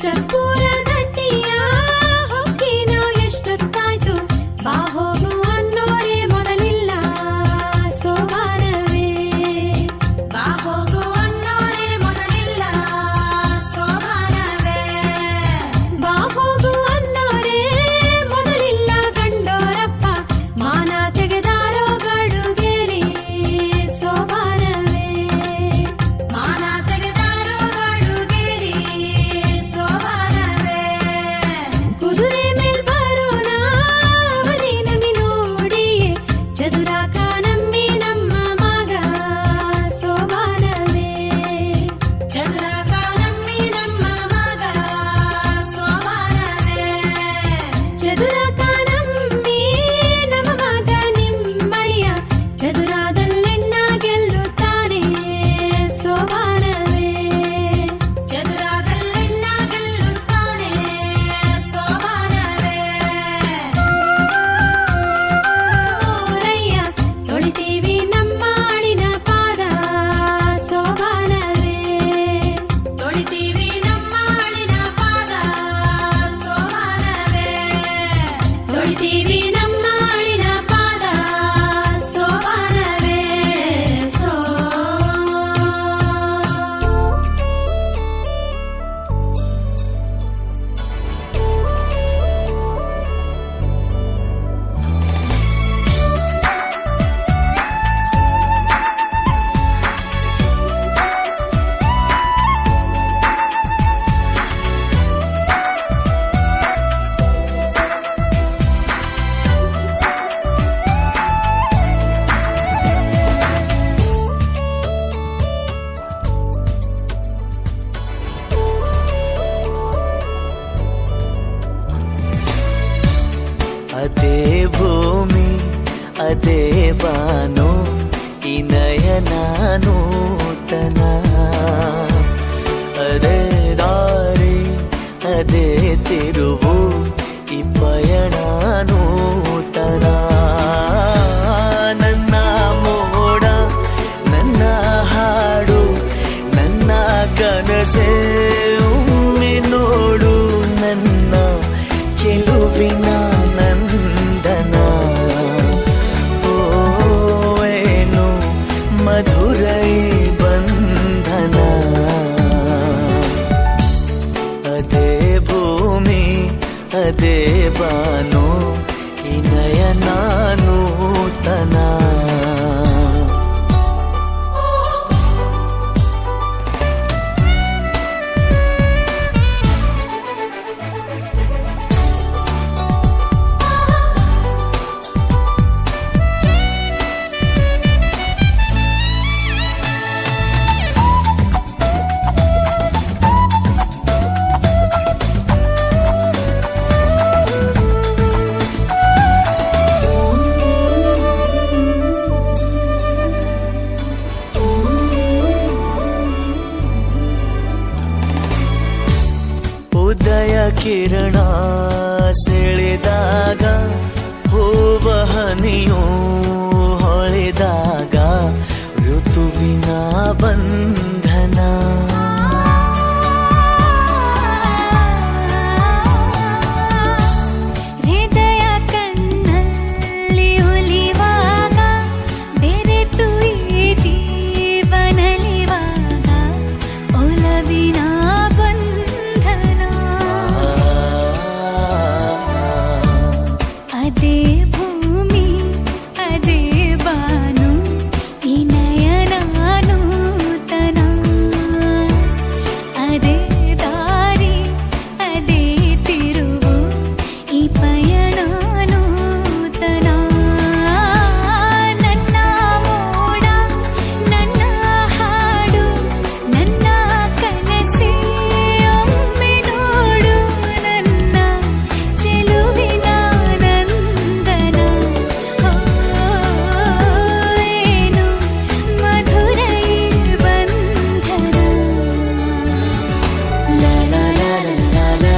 ಚಪ್ಪೂರ ದಟ್ಟಿಯ ಹೊಕ್ಕಿನೋ ಎಷ್ಟೊತ್ತಾಯ್ತು ಬಾ ಹೋಗು ಅನ್ನೋರೆ ಮೊದಲಿಲ್ಲ ಸೋಮಾನವೇ ಬಾ ಹೋಗು ಅನ್ನೋರೆ ಮೊದಲಿಲ್ಲ ಸೋಮಾನವೇ ಬಾ ಹೋಗು ಅನ್ನೋರೆ ಮೊದಲಿಲ್ಲ ಗಂಡೋರಪ್ಪ ಮಾನ ತೆಗೆದಾರೋ ಗಡುಗೆಲಿ ಸೋಮಾನವೇ ಮಾನ ತೆಗೆದಾರೋ ಗಡುಗೆಲಿ ಸೋಮಾನವೇ ಕುದುರೆ ಮೇಲ್ ಬರೋಣ ಅವನೇ ನಮ್ಮಿ ನೋಡಿಯೇ ಚದುರಾಕ ನಮ್ಮಿ ನಮ್ಮ ಮಗ ಸೋಮಾನವೇ ಚದುರಾಕ ನಮ್ಮಿ ನಮ್ಮ ಮಗ ಸೋಮಾನವೇ ಚದುರಾಕ ನಮ್ಮಿ ನಮ್ಮ ಮಗ ನಿಮ್ಮಳಿಯ ಚದುರಾದಲ್ಲೆಣ್ಣ ಗೆಲ್ಲುತ್ತಾನೆ ಸೋಮಾನವೇ ಚದುರಾದಲ್ಲೆಣ್ಣ ಗೆಲ್ಲುತ್ತಾನೆ ಸೋಮಾನವೇ ಓರಯ್ಯ ತೊಳಿತೀವಿ ನಮ್ಮ ಆಳಿನ ಪಾದ ಸೋಮಾನವೇ ತೊಳಿತೀವಿ ನಮ್ಮ ಆಳಿನ ಪಾದ ಸೋಮಾನವೇ ತೊಳಿತೀವಿ ನಮ್ಮ ಆಳಿನ ಪಾದ ಸೋಮಾನವೇ ಅದೇ ಭೂಮಿ ಅದೇ ಬಾನು ಈ ನಯನ ನೂತನ ಅದೇ ದಾರಿ ಅದೇ ತಿರುವು ಈ ಪಯಣ ನೂತನ ನನ್ನ ಮೋಡ ನನ್ನ ಹಾಡು ನನ್ನ ಕನಸೆ ಒಮ್ಮೆ ಅದೇ ಬಾನು ಈ ನಯನ ನೂತನ. ಉದಯ ಕಿರಣ ಸೆಳೆದಾಗ ಹೂವ ಹನಿಯು ಹೊಳೆದಾಗ ಋತುವಿನ ಬಂಧನ. ಹೃದಯ ಕಣ್ಣಲ್ಲಿ ಒಲಿವಾಗ ಬೆರೆತು ಈ ಜೀವನಲಿವಾಗ ಒಲವಿನ ಬಂಧನ. ಅದೇ ಭೂಮಿ ಅದೇ ಬಾನು ಈ ನಯನ ನೂತನ. ಅದೇ ದಾರಿ ಅದೇ ತಿರುವು ಈ ಪಯಣ ನೂತನ. ನನ್ನ ಮೋಡ ನನ್ನ ಹಾಡು ನನ್ನ ಕನಸೇ ಒಮ್ಮೆ ನೋಡು ನನ್ನ ಚೆಲುವಿನ ನಂದನ. ಏನು ಮಧುರ ಈ ಬಂಧನ. ಲಾ ಲಾ ಲಾ ಲಾ ಲಾ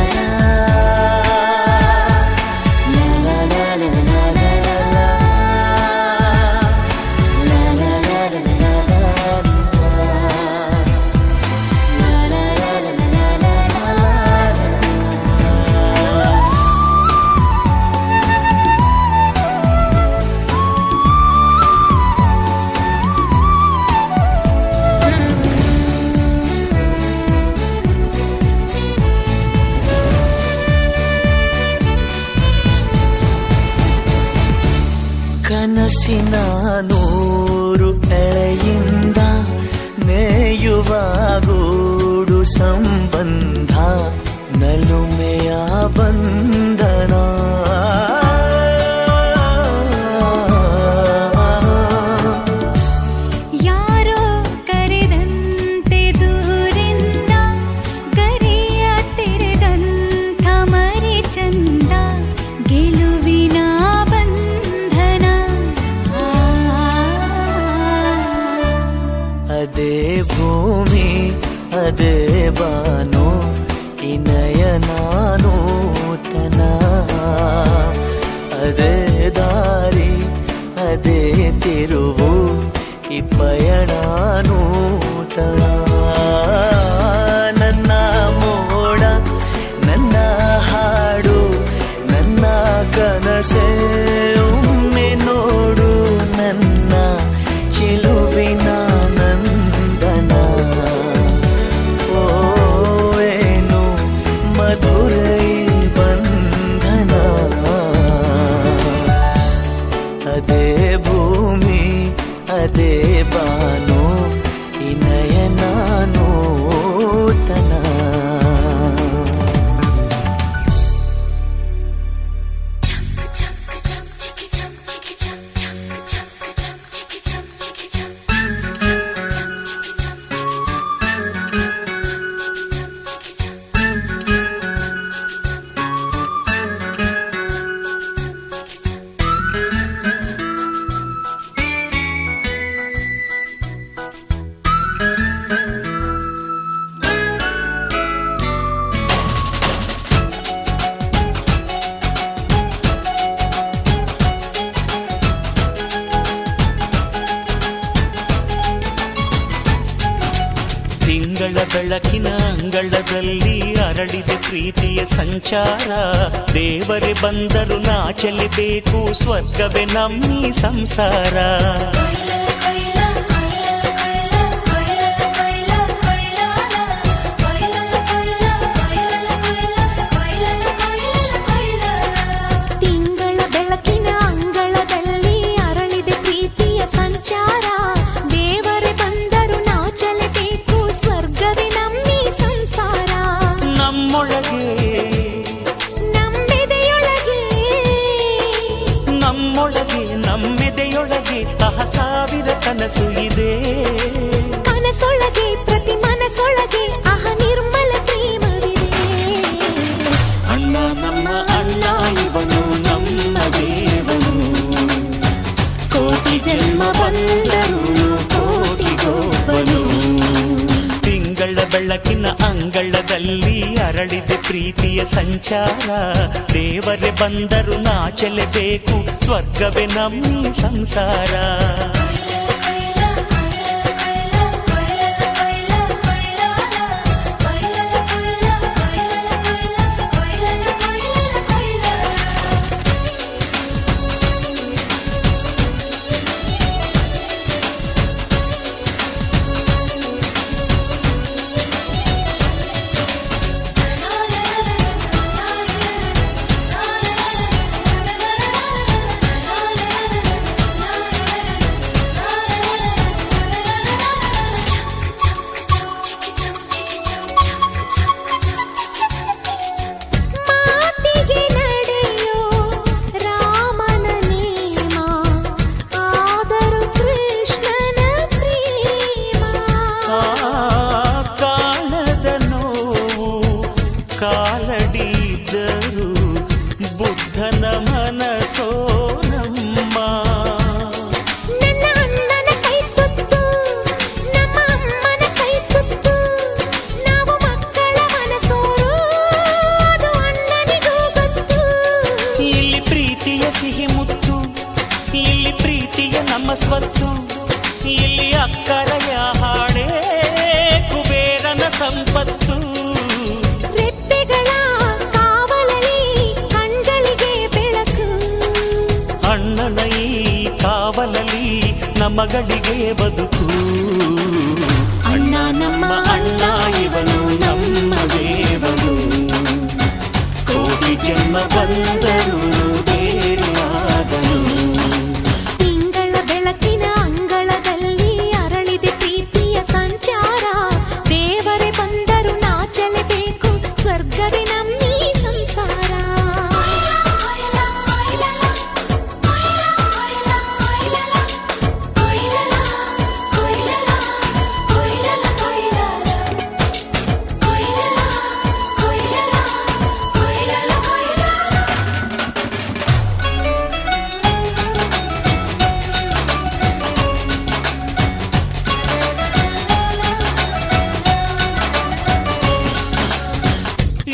ಲಾ ಲಾ ಲಾ ಲಾ ಲಾ ಲಾ ಲಾ ಕನಸಿನ ನೂರು ಎಳೆಯಿಂದ ಮೇಯುವ ಗೂಡು ಸಂಬಂಧ ನಲುಮೆಯ ಬಂಧನ. ಯಾರೋ ಕರೆದಂತೆ ದೂರಿಂದ ಗರಿಯ ತೆರೆದಂಥ ಮರಿ ಚಂದ ಗೆಲುವಿನ ಬಂಧನ. ಅದೇ ಭೂಮಿ ಅದೇ ಬಾನು ಈ ನಯನ ನೂತನ. ಅದೇ ದಾರಿ ಅದೇ ತಿರುವು ಈ ಪಯಣ ನೂತನ. ನನ್ನ ಮೋಡ ನನ್ನ ಹಾಡು ನನ್ನ ಕನಸೇ ಒಮ್ಮೆ ನೋಡು ನನ್ನ ಚೆಲುವಿನ ನಂದನ. ಓ ಏನು ಮಧುರ ಈ ಬಂಧನ. ಅದೇ ಭೂಮಿ ಅದೇ ಬಾನು ಈ ನಯನ ನೂತನ. ತಿಂಗಳ ಬೆಳಕಿನ ಅಂಗಳದಲ್ಲಿ ಅರಳಿದೆ ಪ್ರೀತಿಯ ಸಂಚಾರ. ದೇವರೇ ಬಂದರು ನಾಚಲಿಬೇಕು ಸ್ವರ್ಗವೇ ನಮ್ಮಿ ಸಂಸಾರ. ಬೆಳಕಿನ ಅಂಗಳದಲ್ಲಿ ಅರಳಿದೆ ಪ್ರೀತಿಯ ಸಂಚಾರ ದೇವರೇ ಬಂದರು ನಾಚಲೇಬೇಕು ಸ್ವರ್ಗವೇ ನಮ್ಮಿ ಸಂಸಾರ ಮಾತಿಗೆ ನಡೆಯೋ ರಾಮನ ನೇಮ ಆದರೂ ಕೃಷ್ಣನ ಪ್ರೇಮ ಕಾಣದ ನೋವು ಕಾಲಡಿದ್ದರು ಬುದ್ಧನ ಮನಸೋ ನಮ್ಮ ನನ್ನ ಅಣ್ಣನ ಕೈ ತುತ್ತು ನಮ್ಮ ಅಮ್ಮನ ಕೈ ತುತ್ತು ನಾವು ಮಕ್ಕಳ ಮನಸೋರು ಅದು ಅಣ್ಣನಿಗೂ ಗೊತ್ತು ಇಲ್ಲಿ ಪ್ರೀತಿಯ ಸಿಹಿ ಮುತ್ತು ಇಲ್ಲಿ ಪ್ರೀತಿಯ ನಮ್ಮ ಸ್ವತ್ತು ಇಲ್ಲಿ ಅಕ್ಕರೆಯ ಹಾಡೇ ಕುಬೇರನ ಸಂಪತ್ತು ರೆಪ್ಪೆಗಳ ಕಾವಲಲ್ಲಿ ಕಣ್ಗಳಿಗೆ ಬೆಳಕು ಅಣ್ಣನ ಈ ಕಾವಲಲ್ಲಿ ನಮಗಳಿಗೆ ಬದುಕು ಅಣ್ಣ ನಮ್ಮ ಅಣ್ಣ ಇವನು ನಮ್ಮ ದೇವನು ಕೋಟಿ ಜನ್ಮ ಬಂದರು ಬೇರೆಯಾದನು ತಿಂಗಳ ಬೆಳಕಿನ ಅಂಗಳದಲ್ಲಿ ಅರಳಿದೆ ಪ್ರೀತಿಯ ಸಂಚಾರ ದೇವರೇ ಬಂದರು ನಾಚಲೇಬೇಕು ಸ್ವರ್ಗವೇ ನಮ್ಮಿ ಸಂಸಾರ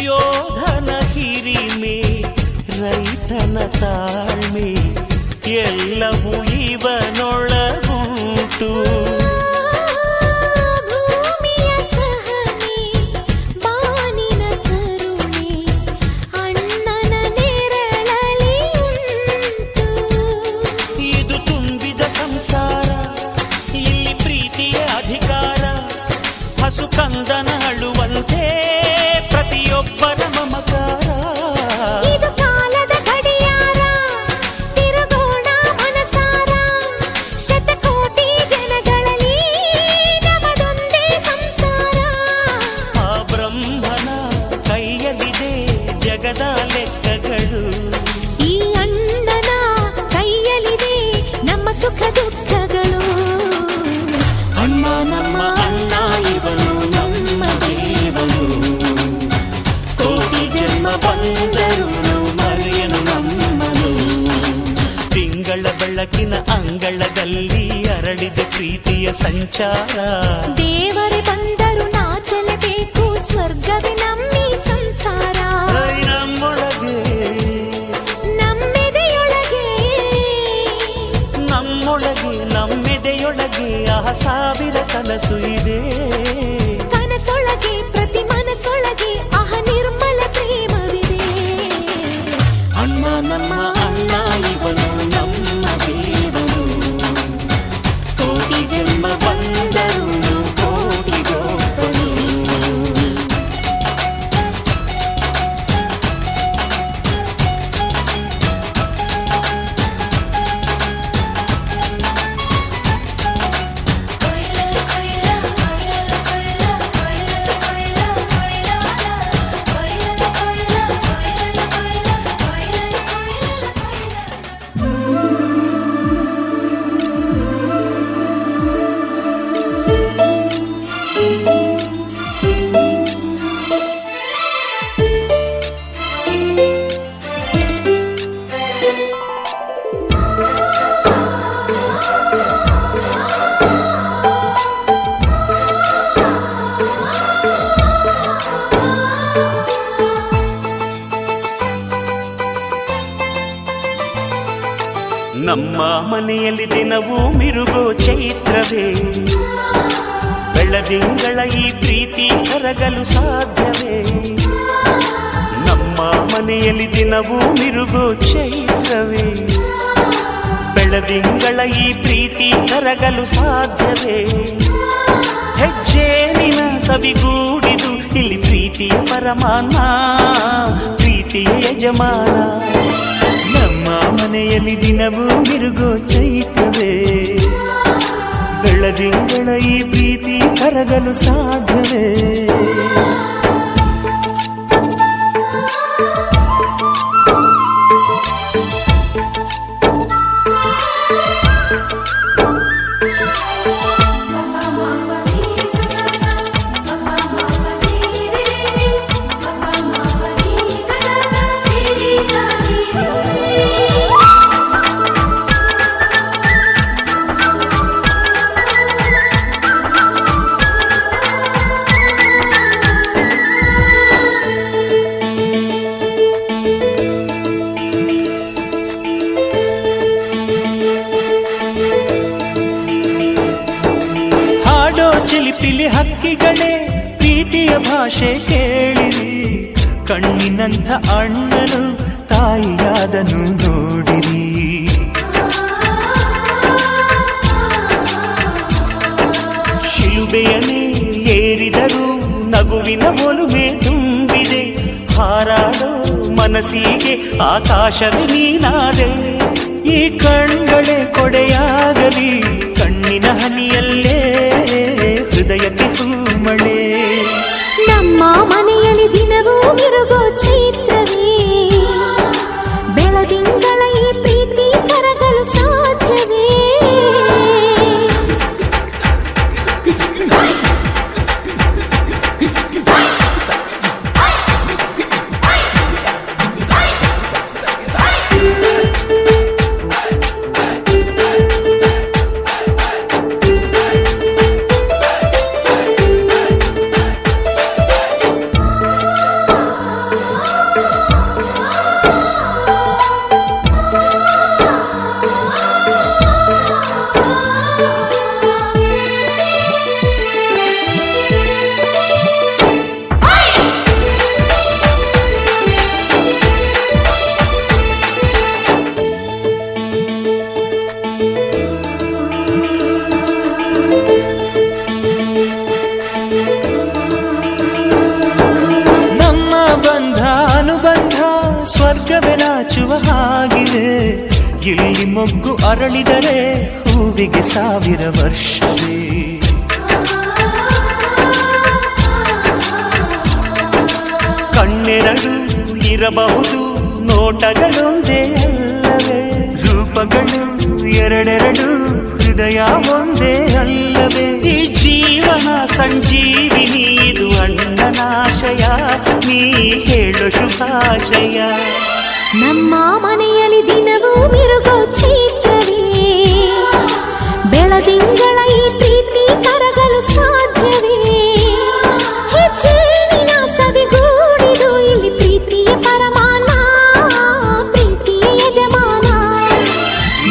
ಯೋಧನ ಹಿರಿಮೆ ರೈತನ ತಾಳ್ಮೆ ಎಲ್ಲವೂ ಇವನೊಳಗುಂಟು ಭೂಮಿಯ ಸಹನೆ ಬಾನಿನ ಕರುಣೆ ಅಣ್ಣನ ನೆರಳಲ್ಲಿ ಉಂಟು ಇದು ತುಂಬಿದ ಸಂಸಾರ ಇಲ್ಲಿ ಪ್ರೀತಿಯ ಅಧಿಕಾರ ಹಸು ಕಂದನ ಅಳುವಂತೆ ಪ್ರತಿಯೊಬ್ಬರ ಮಮಕಾರ ಇದು ಕಾಲದ ಗಡಿಯಾರ ತಿರುಗೋಣ ಮನಸಾರ ಶತಕೋಟಿ ಜನಗಳಲ್ಲಿ ನಮದೊಂದೇ ಸಂಸಾರ ಆ ಬ್ರಹ್ಮನ ಕೈಯಲ್ಲಿದೆ ಜಗದ ಲೆಕ್ಕಗಳು ಈ ಅಣ್ಣನ ಕೈಯಲ್ಲಿದೆ ನಮ್ಮ ಸುಖ ದುಃಖಗಳು ಅಣ್ಣ ನಮ್ಮ ಅಣ್ಣ ಇವನು ನಮ್ಮ ದೇವನು ಕೋಟಿ ಜನ್ಮ ಬಂದರು ಮರೆಯನು ನಮ್ಮನು ತಿಂಗಳ ಬೆಳಕಿನ ಅಂಗಳದಲ್ಲಿ ಅರಳಿದೆ ಪ್ರೀತಿಯ ಸಂಚಾರ ದೇವರೇ ಬಂದರು ನಾಚಲೇಬೇಕು ಸ್ವರ್ಗವೇ ನಮ್ಮಿ ಸಂಸಾರ ನಮ್ಮೊಳಗೆ ನಮ್ಮೆದೆಯೊಳಗೆ ನಮ್ಮೊಳಗೆ ನಮ್ಮೆದೆಯೊಳಗೆ ಸಾವಿರ ಕನಸು ಇದೆ ಕನಸೊಳಗೆ ಪ್ರತಿ ಮನಸೊಳಗೆ ಅಹ ನಿರ್ಮಲ ಪ್ರೇಮವಿದೆ ಅಣ್ಣ ನಮ್ಮ ಅಣ್ಣ ಇವನು ನಮ್ಮ ದೇವನು ಕೋಟಿ ಜನ್ಮ ಬಂದರು ಕೋಟಿಗೊಬ್ಬನು ಕೊಯ್ಲಲ್ಲ ನಮ್ಮ ಮನೆಯಲ್ಲಿ ದಿನವೂ ಮಿರುಗೋ ಚೈತ್ರವೇ, ಬೆಳದಿಂಗಳ ಈ ಪ್ರೀತಿ ಕರಗಲು ಸಾಧ್ಯವೇ? ನಮ್ಮ ಮನೆಯಲ್ಲಿ ದಿನವೂ ಮಿರುಗೋ ಚೈತ್ರವೇ, ಬೆಳದಿಂಗಳ ಈ ಪ್ರೀತಿ ಕರಗಲು ಸಾಧ್ಯವೇ? ಹೆಜ್ಜೇನಿನ ಸವಿಗೂಡಿದು ಇಲ್ಲಿ ಪ್ರೀತಿಯ ಪರಮಾನ, ಪ್ರೀತಿಯ ಯಜಮಾನ. ನಮ್ಮ ಮನೆಯಲ್ಲಿ ದಿನವೂ ಮಿರುಗೋ ಚೈತ್ರವೇ, ಬೆಳದಿಂಗಳ ಈ ಪ್ರೀತಿ ಕರಗಲು ಸಾಧ್ಯವೇ? ಚಿಲಿಪಿಲಿ ಹಕ್ಕಿಗಳೇ ಪ್ರೀತಿಯ ಭಾಷೆ ಕೇಳಿರಿ, ಕಣ್ಣಿನಂಥ ಅಣ್ಣನು ತಾಯಿಯಾದನು ನೋಡಿರಿ. ಶಿಲುಬೆಯನೇ ಏರಿದರೂ ನಗುವಿನ ಒಲುಮೆ ತುಂಬಿದೆ, ಹಾರಾಡೋ ಮನಸ್ಸಿಗೆ ಆಕಾಶವೇ ನೀನಾದೆ. ಈ ಕಣ್ಗಳೇ ಕೊಡೆಯಾಗಲಿ, ಕಣ್ಣಿನ ಹನಿಯಲ್ಲೇ ಹೃದಯಕ್ಕೆ ಹೂಮಳೆ. ನಮ್ಮ ಮನೆಯಲ್ಲಿ ದಿನವೂ ಮಿರುಗೋ ಚೈತ್ರವೇ, ಬೆಳದಿಂಗಳ ಈ ಪ್ರೀತಿ ಕರಗಲು ಸಾಧ್ಯವೇ? ಸ್ವರ್ಗವೇ ನಾಚುವ ಹಾಗಿದೆ, ಇಲ್ಲಿ ಮೊಗ್ಗು ಅರಳಿದರೆ ಹೂವಿಗೆ 1000 ವರ್ಷವೇ. ಕಣ್ಣೆರಡು ಇರಬಹುದು, ನೋಟಗಳೊಂದೇ ಅಲ್ಲವೇ? ರೂಪಗಳು ಎರಡೆರಡು, ಹೃದಯ ಒಂದೇ ಅಲ್ಲವೇ? ಈ ಜೀವನ ಸಂಜೀವಿನಿ, ಇದು ಅಣ್ಣನಾಶಯ, ನೀ ಹೇಳು ಶುಭಾಶಯ. ನಮ್ಮ ಮನೆಯಲ್ಲಿ ದಿನವೂ ಮಿರುಗೋ ಚೈತ್ರವೇ, ಬೆಳದಿಂಗಳ ಈ ಪ್ರೀತಿ ಕರಗಲು ಸಾಧ್ಯವೇ? ಹೆಜ್ಜೇನಿನ ಸವಿಗೂಡಿದು ಇಲ್ಲಿ ಪ್ರೀತಿಯ ಪರಮಾನ, ಪ್ರೀತಿಯ ಯಜಮಾನ.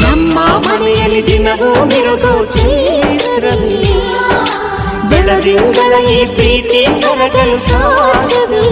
ನಮ್ಮ ಮನೆಯಲ್ಲಿ ದಿನವೂ ಮಿರುಗೋ ಚೈತ್ರವೇ, ಬೆಳದಿಂಗಳ ಈ ಪ್ರೀತಿ ಕರಗಲು ಸಾಧ್ಯವೇ?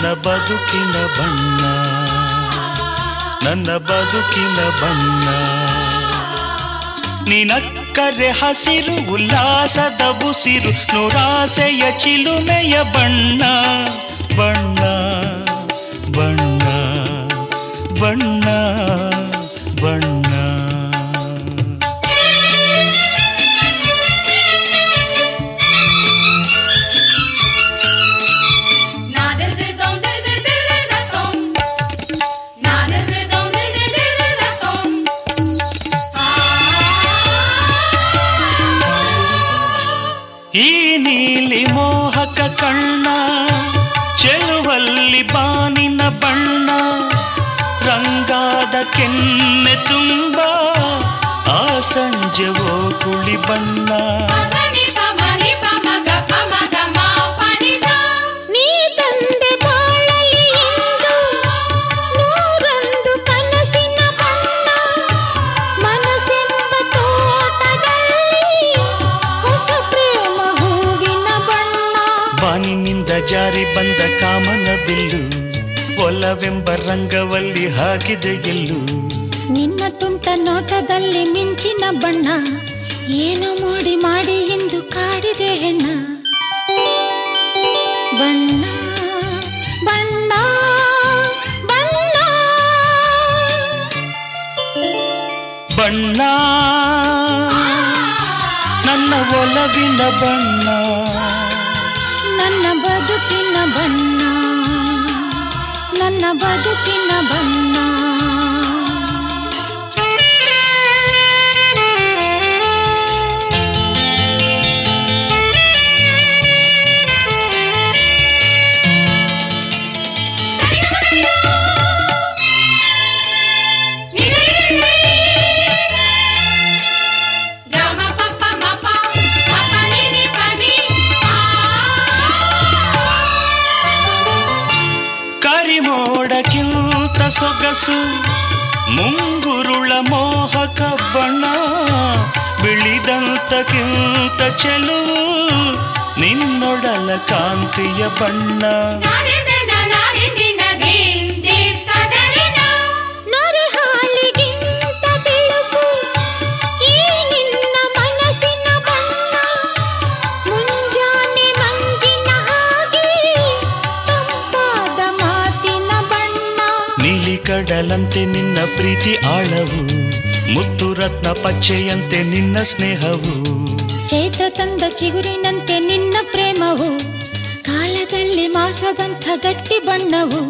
ನನ್ನ ಬದುಕಿನ ಬಣ್ಣ ನನ್ನ ಬದುಕಿನ ಬಣ್ಣ ನಿನಕ್ಕರೆ ಹಸಿರು ಉಲ್ಲಾಸದ ಉಸಿರು ನೂರಾಸೆಯ ಚಿಲುಮೆಯ ಬಣ್ಣ ಬಣ್ಣ ಬಣ್ಣ ಬಣ್ಣ ಬಣ್ಣ ಈ ನೀಲಿ ಮೋಹಕ ಕಣ್ಣ ಚೆಲುವಲ್ಲಿ ಬಾನಿನ ಬಣ್ಣ ರಂಗಾದ ಕೆನ್ನೆ ತುಂಬ ಆ ಸಂಜೆವೋ ಕುಳಿ ಬಣ್ಣ ನೀ ತಂದೆ ಬಾಳಲಿ ಇಂದು ನೂರೊಂದು ಕನಸಿನ ಬಣ್ಣ ಮನಸ್ಸೆಂಬ ತೋಟದಲ್ಲಿ ಹೊಸ ಪ್ರೇಮ ಹೂವಿನ ಬಣ್ಣ ಬಾನಿನಿಂದ ಜಾರಿ ಬಂದ ಕಾಮನ ಬಿಲ್ಲು ಒಲವೆಂಬ ರಂಗವಲ್ಲಿ ಹಾಕಿದೆ ಎಲ್ಲೂ ನಿನ್ನ ತುಂಟ ನೋಟದಲ್ಲಿ ಮಿಂಚಿನ ಬಣ್ಣ ಏನು ಮೋಡಿ ಮಾಡಿ ಎಂದು ಕಾಡಿದೆ ಹೆಣ್ಣ ಬಣ್ಣ ಬಣ್ಣ ಬಣ್ಣ ಬಣ್ಣ ನನ್ನ ಒಲವಿನ ಬಣ್ಣ ನನ್ನ ಬದುಕಿನ ಬಣ್ಣ ನನ್ನ ಬದುಕಿನ ಬಣ್ಣ ಕರಿಮೋಡಕ್ಕಿಂತ ಸೊಗಸು ಮುಂಗುರುಳ ಮೋಹಕ ಬಣ್ಣ ಬಿಳಿದಂತಕ್ಕಿಂತ ಚೆಲುವು ನಿನ್ನೊಡಲ ಕಾಂತಿಯ ಬಣ್ಣ ನೊರೆ ಹಾಲಿಗಿಂತ ಬಿಳುಪು ಈ ನಿನ್ನ ಮನಸ್ಸಿನ ಬಣ್ಣ ಮುಂಜಾನೆ ಮಂಜಿನ ಹಾಗೆ ತಂಪಾದ ಮಾತಿನ ಬಣ್ಣ ನೀಲಿ ಕಡಲಂತೆ ನಿನ್ನ ಪ್ರೀತಿ ಆಳವು ಮುತ್ತು ರತ್ನ ಪಚ್ಚೆಯಂತೆ ನಿನ್ನ ಸ್ನೇಹವು ಚೈತ್ರ ತಂದ ಚಿಗುರಿನಂತೆ ನಿನ್ನ ಪ್ರೇಮವು ಕಾಲದಲ್ಲಿ ಮಾಸದಂಥ ಗಟ್ಟಿ ಬಣ್ಣವು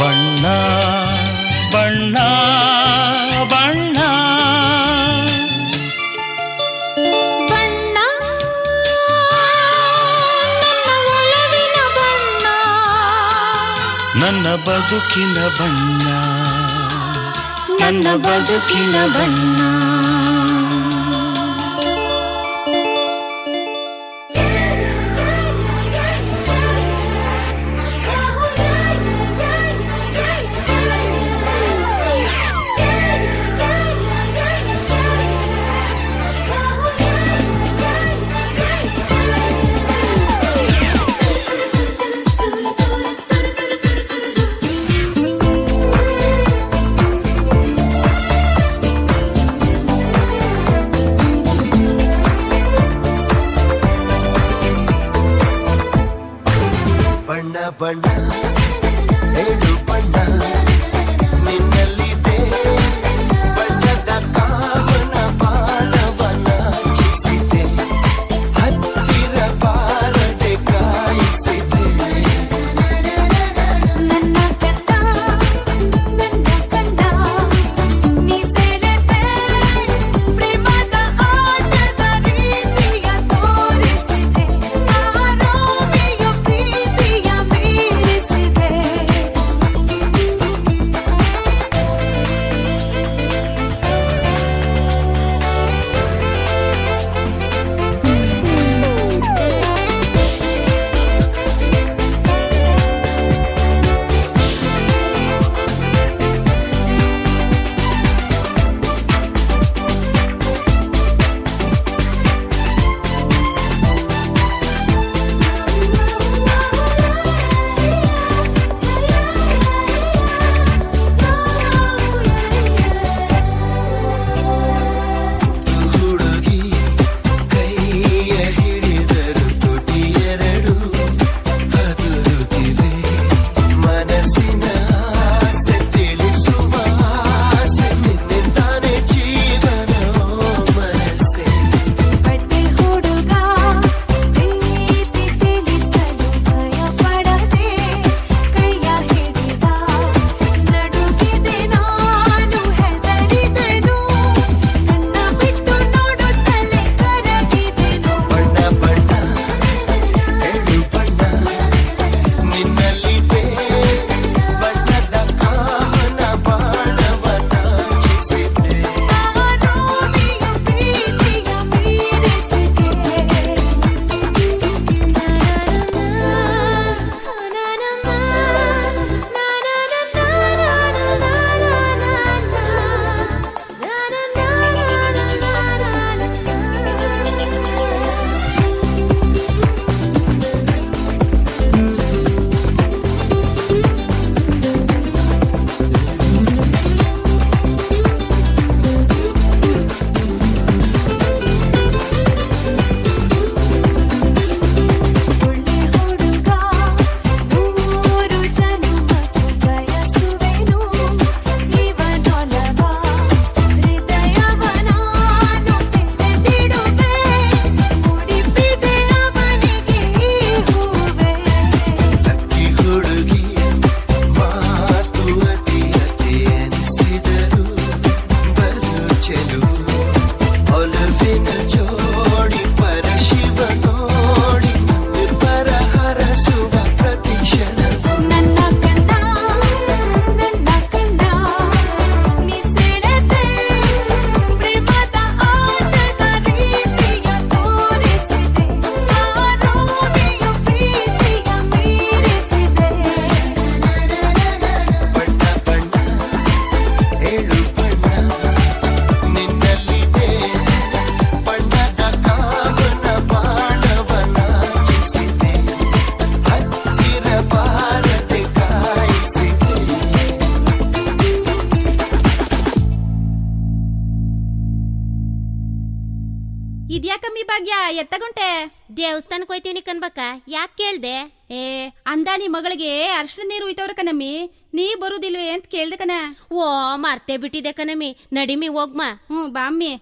ಬಣ್ಣ ಬಣ್ಣ ಬಣ್ಣ ಬಣ್ಣ ನನ್ನ ಒಲವಿನ ಬಣ್ಣ ನನ್ನ ಬದುಕಿನ ಬಣ್ಣ ನನ್ನ ಬದುಕಿನ ಬಣ್ಣ ಭಾಗ್ಯ ಎತ್ತಗುಂಟೆ? ದೇವಸ್ಥಾನಕ್ಕೆ ಹೋಯ್ತೀವಿ ಕನ್ಬಕ್ಕ. ಯಾಕೆ ಕೇಳ್ದೆ? ಏ ಅಂದ ನೀ ಮಗಳಿಗೆ ಅರ್ಶಿನ ನೀರು ಉಯ್ತವ್ರ ಕಣಮ್ಮಿ, ನೀ ಬರುದಿಲ್ವೇ ಅಂತ ಕೇಳ್ದೆ ಕಣ. ಓ ಮರ್ತೇ ಬಿಟ್ಟಿದೆ ಕಣಮ್ಮಿ, ನಡಿಮಿ ಹೋಗ್ಮ. ಬಾಮ್ಮಿ.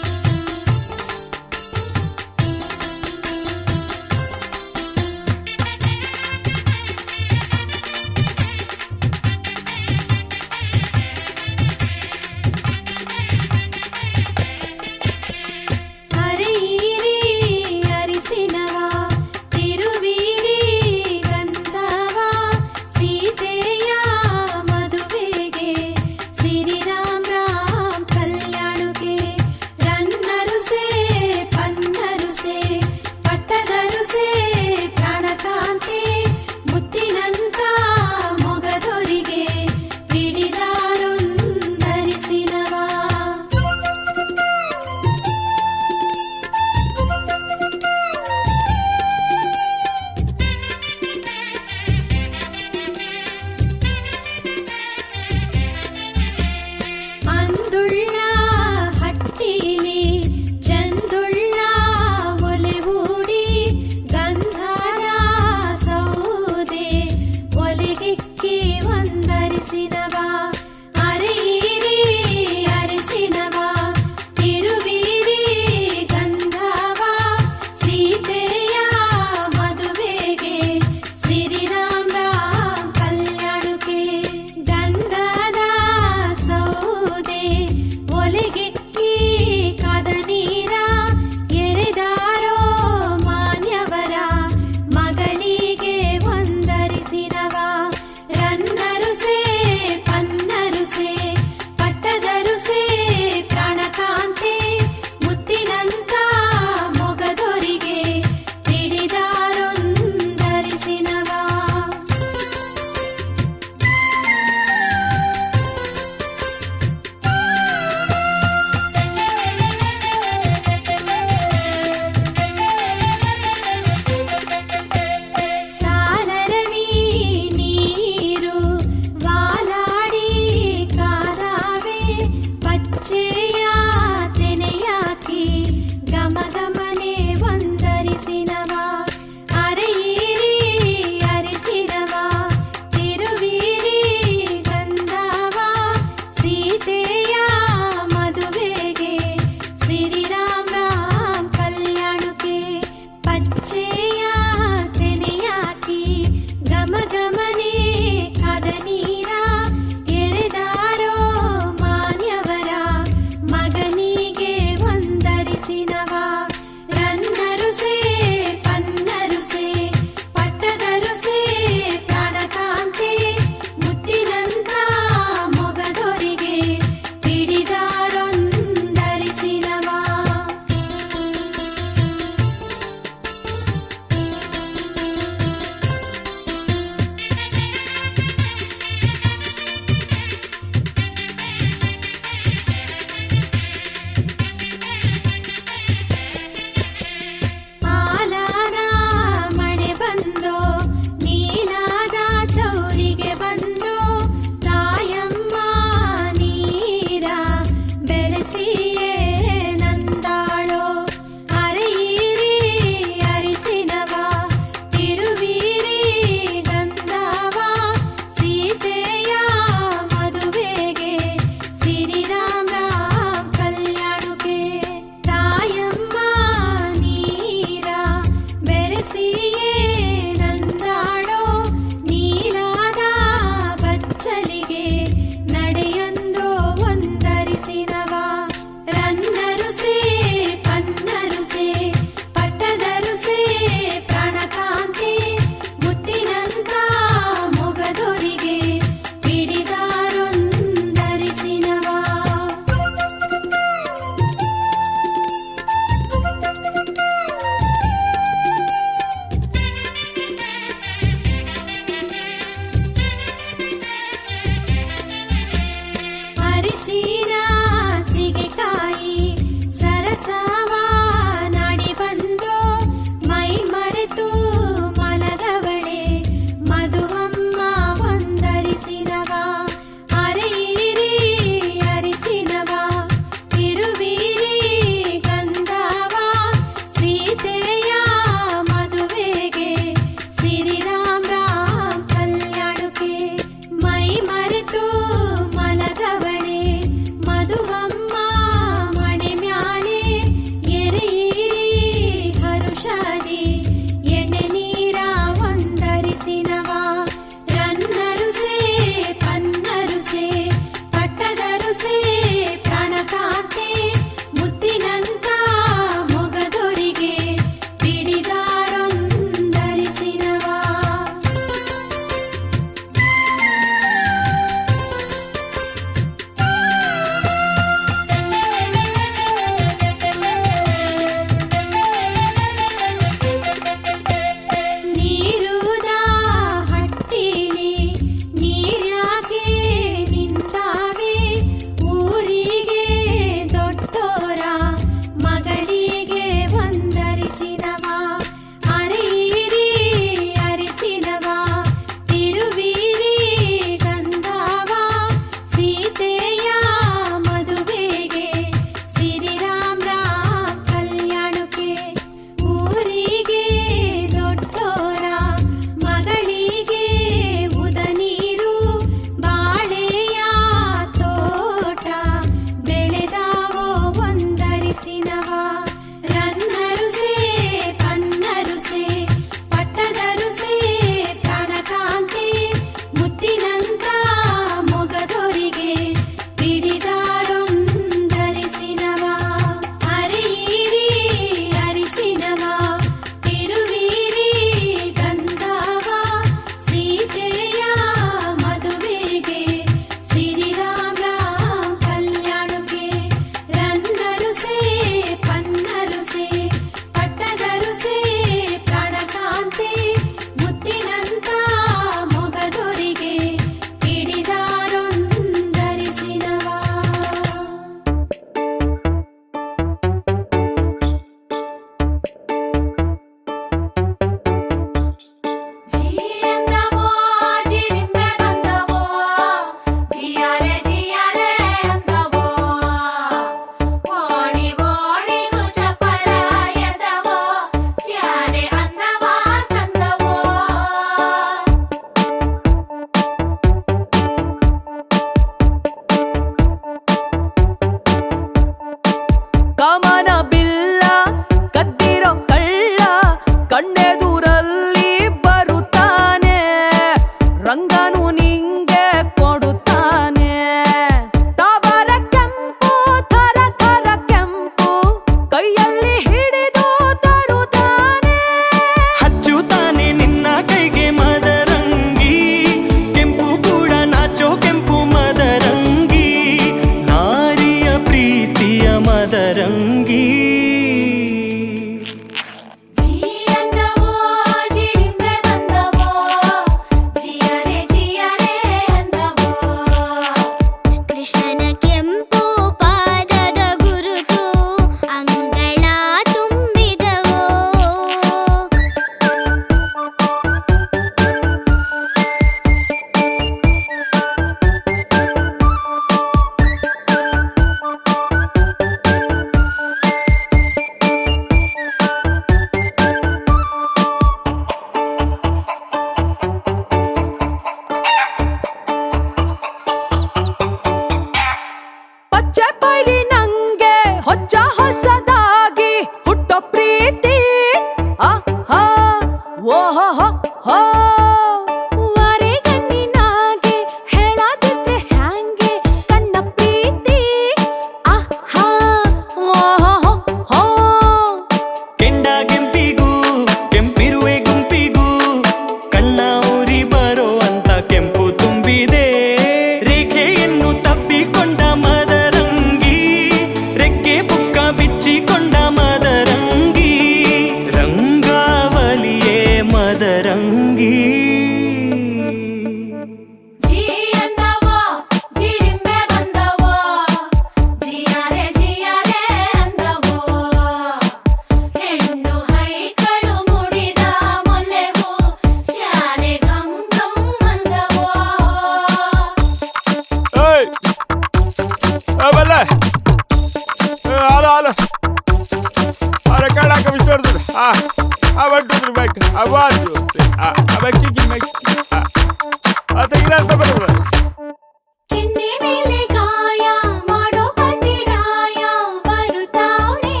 ಕೆನ್ನೆ ಮೇಲೆ ಗಾಯ ಮಾಡೋ ಪತಿರಾಯ ಬರುತ್ತಾವ್ನೆ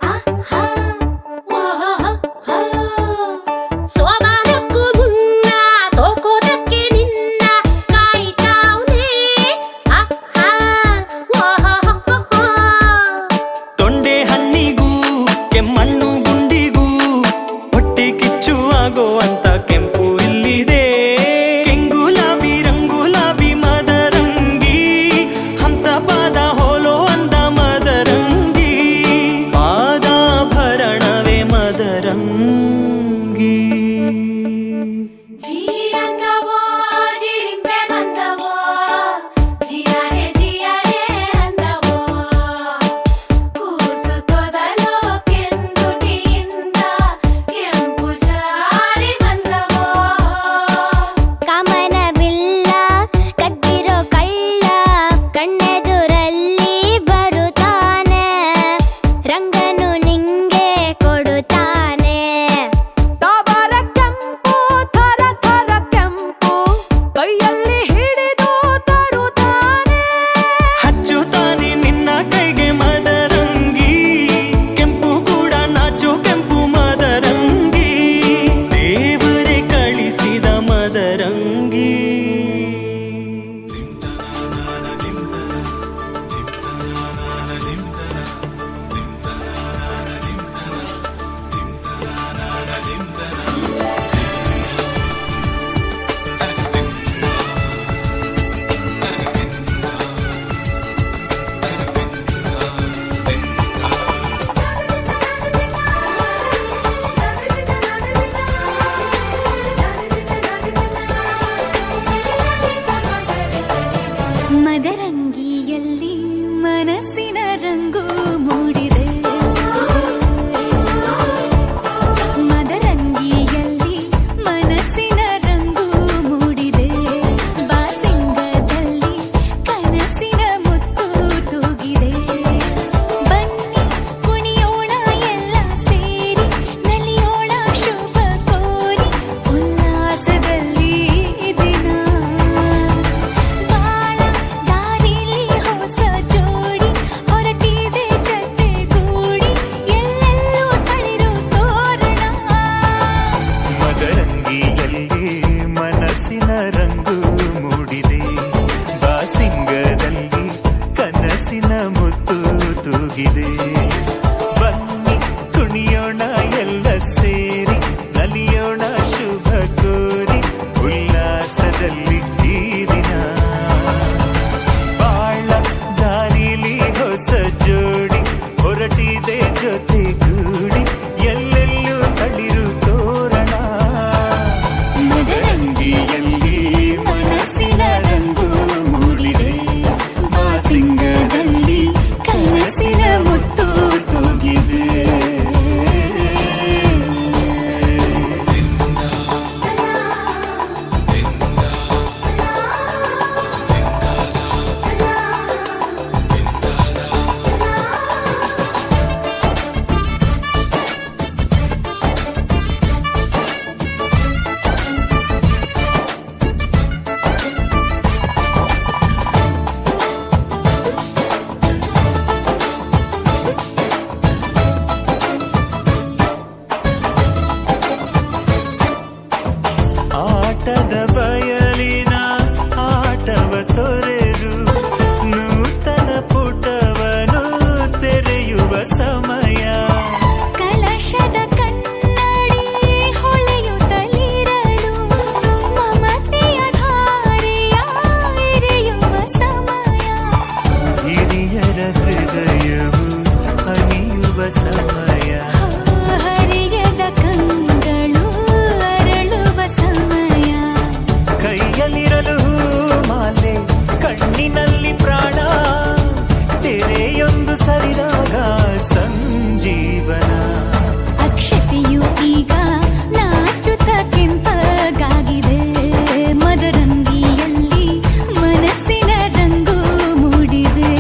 ಆಹಾ ವಾಹಾ ಸೋಮಾನಕ್ಕೂ ಮುನ್ನ ಸೋಕೋದಕ್ಕೆ ನಿನ್ನ ಕಾಯ್ತಾವ್ನೆ ತೊಂಡೆ ಹಣ್ಣಿಗೂ ಕೆಮ್ಮಣ್ಣು ಗುಂಡಿಗೂ ಹೊಟ್ಟೆ ಕಿಚ್ಚು ಆಗೋ ಅಂತ ಕೆಂಪು ಇಲ್ಲಿದೆ ಕೆಂಗುಲಾಬಿ ರಂಗುಲಾಬಿ ಮದರಂಗಿ ಹಂಸ ಪಾದ ಹೋಲೋ ಅಂದ ಮದರಂಗಿ ಪಾದಾಭರಣವೇ ಮದರಂಗಿ ಜೀ ಅಂದವೋ ಜಿರಿಂಪೆ ಬಂದವೋ ಜಿಯಾರೆ ಅಂದವೋ ಕೂಸು ತೊದಲೋ ಕೆಂದುಟಿಯಿಂದ ಕೆಂಪು ಜಾರಿ ಬಂದವೋ ಕಾಮನವಿಲ್ಲ ಕದ್ದಿರೋ ಕಳ್ಳ ಕಣ್ಣೆದುರಲ್ಲಿ ಬರುತ್ತಾನೆ ರಂಗನು ನಿಂಗೆ ಕೊಡುತ್ತಾನೆ ತಾವರ ಕೆಂಪು ಥರ ಥರ ಕೆಂಪು ಕೈಯಲ್ಲಿ ಹಿಡಿದು ತರುತ್ತಾನೆ ಹಚ್ಚುತ್ತಾನೆ ನಿನ್ನ ಕೈಗೆ ಮದರಂಗಿ ಕೆಂಪು ಕೂಡ ನಾಚು ಕೆಂಪು ಮದರಂಗಿ ದೇವರೇ ಕಳಿಸಿದ ಮದರಂಗಿ ಮದರಂಗಿಯಲ್ಲಿ ಮನಸ್ಸಿನ ರಂಗು ಮೂಡಿದೆ ಮದರಂಗಿಯಲ್ಲಿ ಮನಸ್ಸಿನ ರಂಗು ಮೂಡಿದೆ ಬಾಸಿಂಗದಲ್ಲಿ ಕನಸಿನ ಮುತ್ತು ತೂಗಿದೆ ಬನ್ನಿ ಕುಣಿಯೋಣ ಎಲ್ಲ ಸೇರಿ ನಲಿಯೋಣ ಶುಭ ಕೋರಿ ಉಲ್ಲಾಸದಲ್ಲಿ ದಿನ ಬಾಳ ದಾರಿಲಿ ಹೊಸ ಜೋಡಿ ಹೊರಟಿದೆ ಜೊತೆಗೂಡಿ ಎಲ್ಲೆಲ್ಲೂ ತಳಿರು ತೋರಣ ಮದರಂಗಿಯಲ್ಲಿ ಮನಸ್ಸಿನ ರಂಗು ಮೂಡಿದೆ ಬಾಸಿಂಗದಲ್ಲಿ ಕನಸಿನ ಮುತ್ತು ತೂಗಿದೆ ಬನ್ನಿ ಕುಣಿಯೋಣ ಎಲ್ಲ ಸೇರಿ ನಲಿಯೋಣ ಶುಭ ಕೋರಿ ಉಲ್ಲಾಸದಲ್ಲಿ ಈ ದಿನ ಬಾಳ ದಾರಿಲಿ ಹೊಸ ಜೋಡಿ ಹೊರಟಿದೆ ಜೊತೆಗೂಡಿ ಎಲ್ಲೆಲ್ಲೂ ತಳಿರು ತೋರಣ ಮದರಂಗಿಯಲ್ಲಿ ಮನಸ್ಸಿನ ರಂಗು ಮೂಡಿದೆ ಬಾಸಿಂಗದಲ್ಲಿ ಕನಸಿನ ಮುತ್ತು ತೂಗಿದೆ ಆಟದ ಬಯಲಿನ ಆಟವ ತೊರೆದು ನೂತನ ಪುಟವನು ತೆರೆಯುವ ಸಮಯ ಕಲಶದ ಕನ್ನಡಿ ಹೊಳೆಯುತ್ತಲಿರಲು ಮಮತೆಯ ಧಾರೆಯ ಎರೆಯುವ ಸಮಯ ಹಿರಿಯರ ಹೃದಯವು ಹನಿಯುವ ಸಮಯ ಹರಿಯದ ಕಂಗಳು ಅರಳುವ ಸಮಯ ಕೈಯಲ್ಲಿರಲು ಮಾಲೆ ಕಣ್ಣಿನಲ್ಲಿ ಪ್ರಾಣ ತೆರೆಯೊಂದು ಸರಿದಾಗ ಸಂಜೀವನ ಅಕ್ಷತೆಯು ಈಗ ನಾಚುತ್ತ ಕೆಂಪಗಾಗಿದೆ ಮದರಂಗಿಯಲ್ಲಿ ಮನಸ್ಸಿನ ರಂಗು ಮೂಡಿದೆ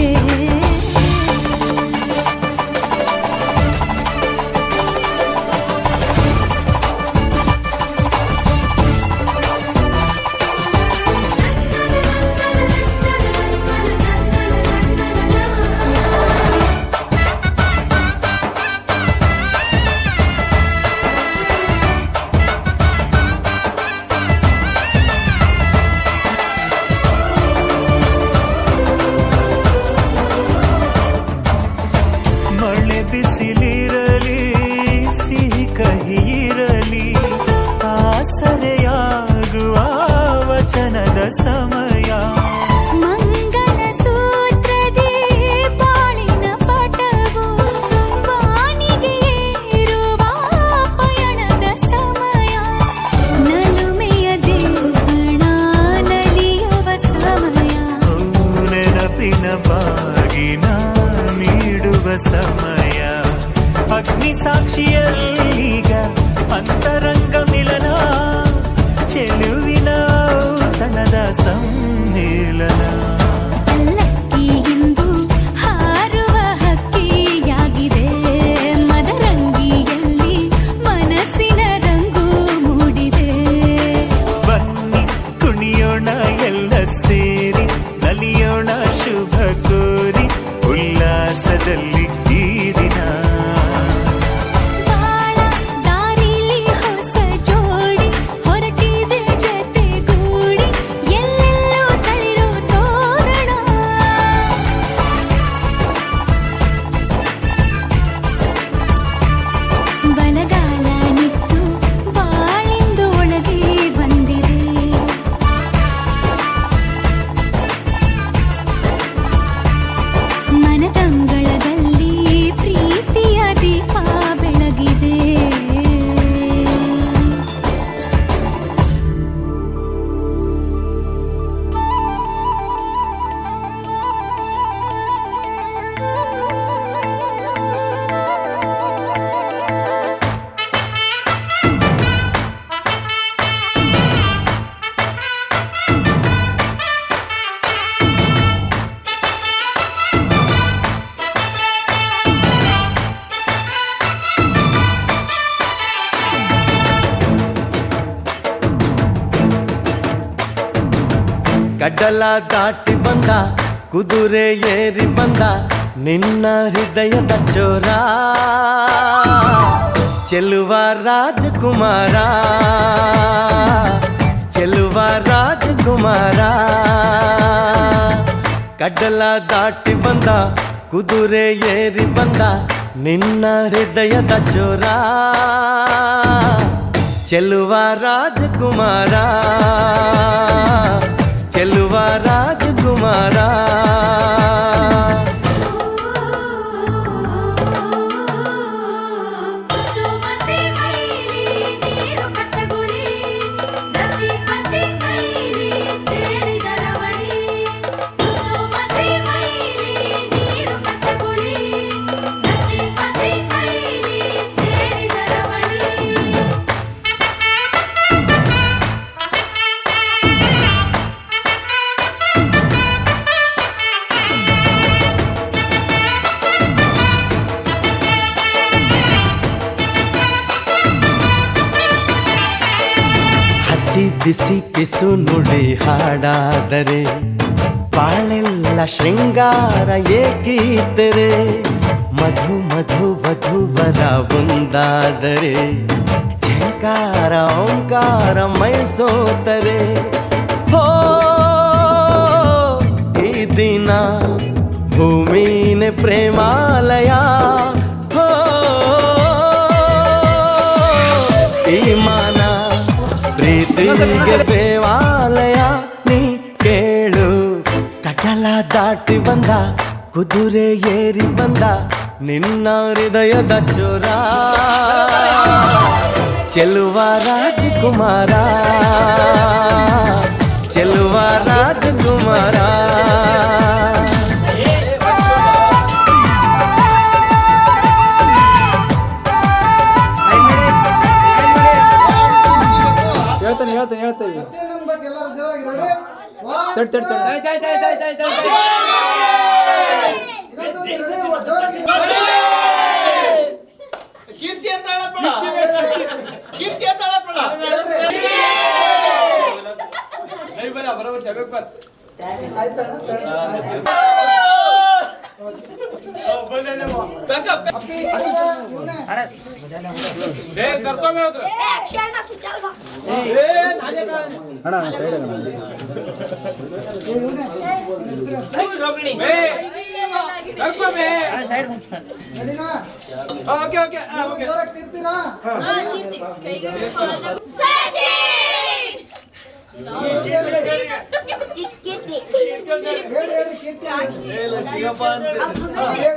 ಸಮಯ ಮಂಗಲ ಸೂತ್ರದಿ ಬಾಳಿನ ಪಟವು ಬಾನಿಗೆ ಏರುವ ಪಯಣದ ಸಮಯ ನಲುಮೆಯ ದೇವಣ ನಲಿಯುವ ಸಮಯ ನೆನಪಿನ ಬಾಗಿನ ನೀಡುವ ಸಮಯ ಅಗ್ನಿ ಸಾಕ್ಷಿಯಲ್ಲೀಗ ಅಂತರಂಗ ಮಿಲನ ಚೆಲುವಿನ ತನದ ಸಮ್ಮೇಳನ ಲಕ್ಕಿ ಹಿಂದು ಹಾರುವ ಹಕ್ಕಿಯಾಗಿದೆ ಮದರಂಗಿಯಲ್ಲಿ ಮನಸ್ಸಿನ ರಂಗು ಮೂಡಿದೆ ಬನ್ನಿ ಕುಣಿಯೋಣ ಎಲ್ಲ ಸೇರಿ ನಲಿಯೋಣ ಶುಭ ಕೋರಿ ಉಲ್ಲಾಸದಲ್ಲಿ ಈ ದಿನ ಬಾಳ ದಾರಿಲಿ ಹೊಸ ಜೋಡಿ ಹೊರಟಿದೆ ಜತೆಗೂಡಿ ಎಲ್ಲೆಲ್ಲೂ ತಳಿರೋ ತೋರಣ ಬಲಗಾಲ ನಿಟ್ಟು ಬಾಳಿಂದು ಒಳಗೆ ಬಂದಿದೆ ಮನದಂಗಳದಲ್ಲಿ ಪ್ರೀತಿಯ ದೀಪ ಬೆಳಗಿದೆ ಕಡಲ ದಾಟಿ ಬಂದ ಕುದುರೆ ಏರಿ ಬಂದ ನಿನ್ನ ಹೃದಯದ ಚೋರ ಚೆಲುವ ರಾಜಕುಮಾರ ಚೆಲುವ ರಾಜಕುಮಾರ ಕಡಲ ದಾಟಿ ಬಂದ ಕುದುರೆ ಏರಿ ಬಂದ ನಿನ್ನ ಹೃದಯದ ಚೋರ ಚೆಲುವ ರಾಜಕುಮಾರ ಚೆಲುವ ರಾಜಕುಮಾರ ಹಸಿ ಬಿಸಿ ಪಿಸು ನುಡಿ ಹಾಡಾದರೆ ಬಾಳೆಲ್ಲ ಶೃಂಗಾರ ಏಕೀತರೆ ಮಧು ಮಧು ವಧುವರ ಒಂದಾದರೆ ಝಂಕಾರ ಓಂಕಾರ ಮೈಸೋತರೆ ಹೋ ಈ ದಿನ ಭೂಮಿನೇ ಪ್ರೇಮಾಲಯ ಹೋ ಈ ಮಾನ ಪ್ರೀತಿಗೆ ದೇವಾಲಯ ನೀ ಕೇಳು ಕಡಲ ದಾಟಿ ಬಂದ ಕುದುರೆ ಏರಿ ಬಂದ ನಿನ್ನ ಹೃದಯದ ಚೋರ ಚೆಲುವ ರಾಜಕುಮಾರ ಚೆಲುವ ರಾಜಕುಮಾರ ಹೇಳ್ತೇವೆ ಕೀರ್ತಿ ಅಂತ ಹೇಳಬೇಡ ಕೀರ್ತಿ ಅಂತ ಹೇಳಬೇಡ ಬರೋಬರ್ ಸಬೇಕು ಬರ್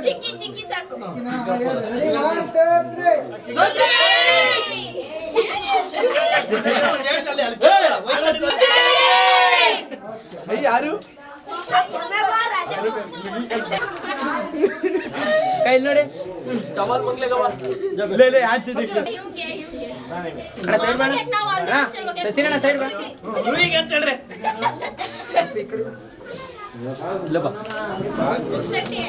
ಚಿಕ್ಕಿ ಚಿಕ್ಕಿ ಸಾಕು ಯಾರು ಕೈ ನೋಡಿ ಟವಲ್ ಮಂಗ್ಲೆ ಗವಲ್ ಆನ್ಸಿ ಸಚಿನ ಸೈಡ್ ಬಾ ಅಂತ ಹೇಳ್ರಿ ಇಲ್ಲ ಬಾ ಶಕ್ತಿ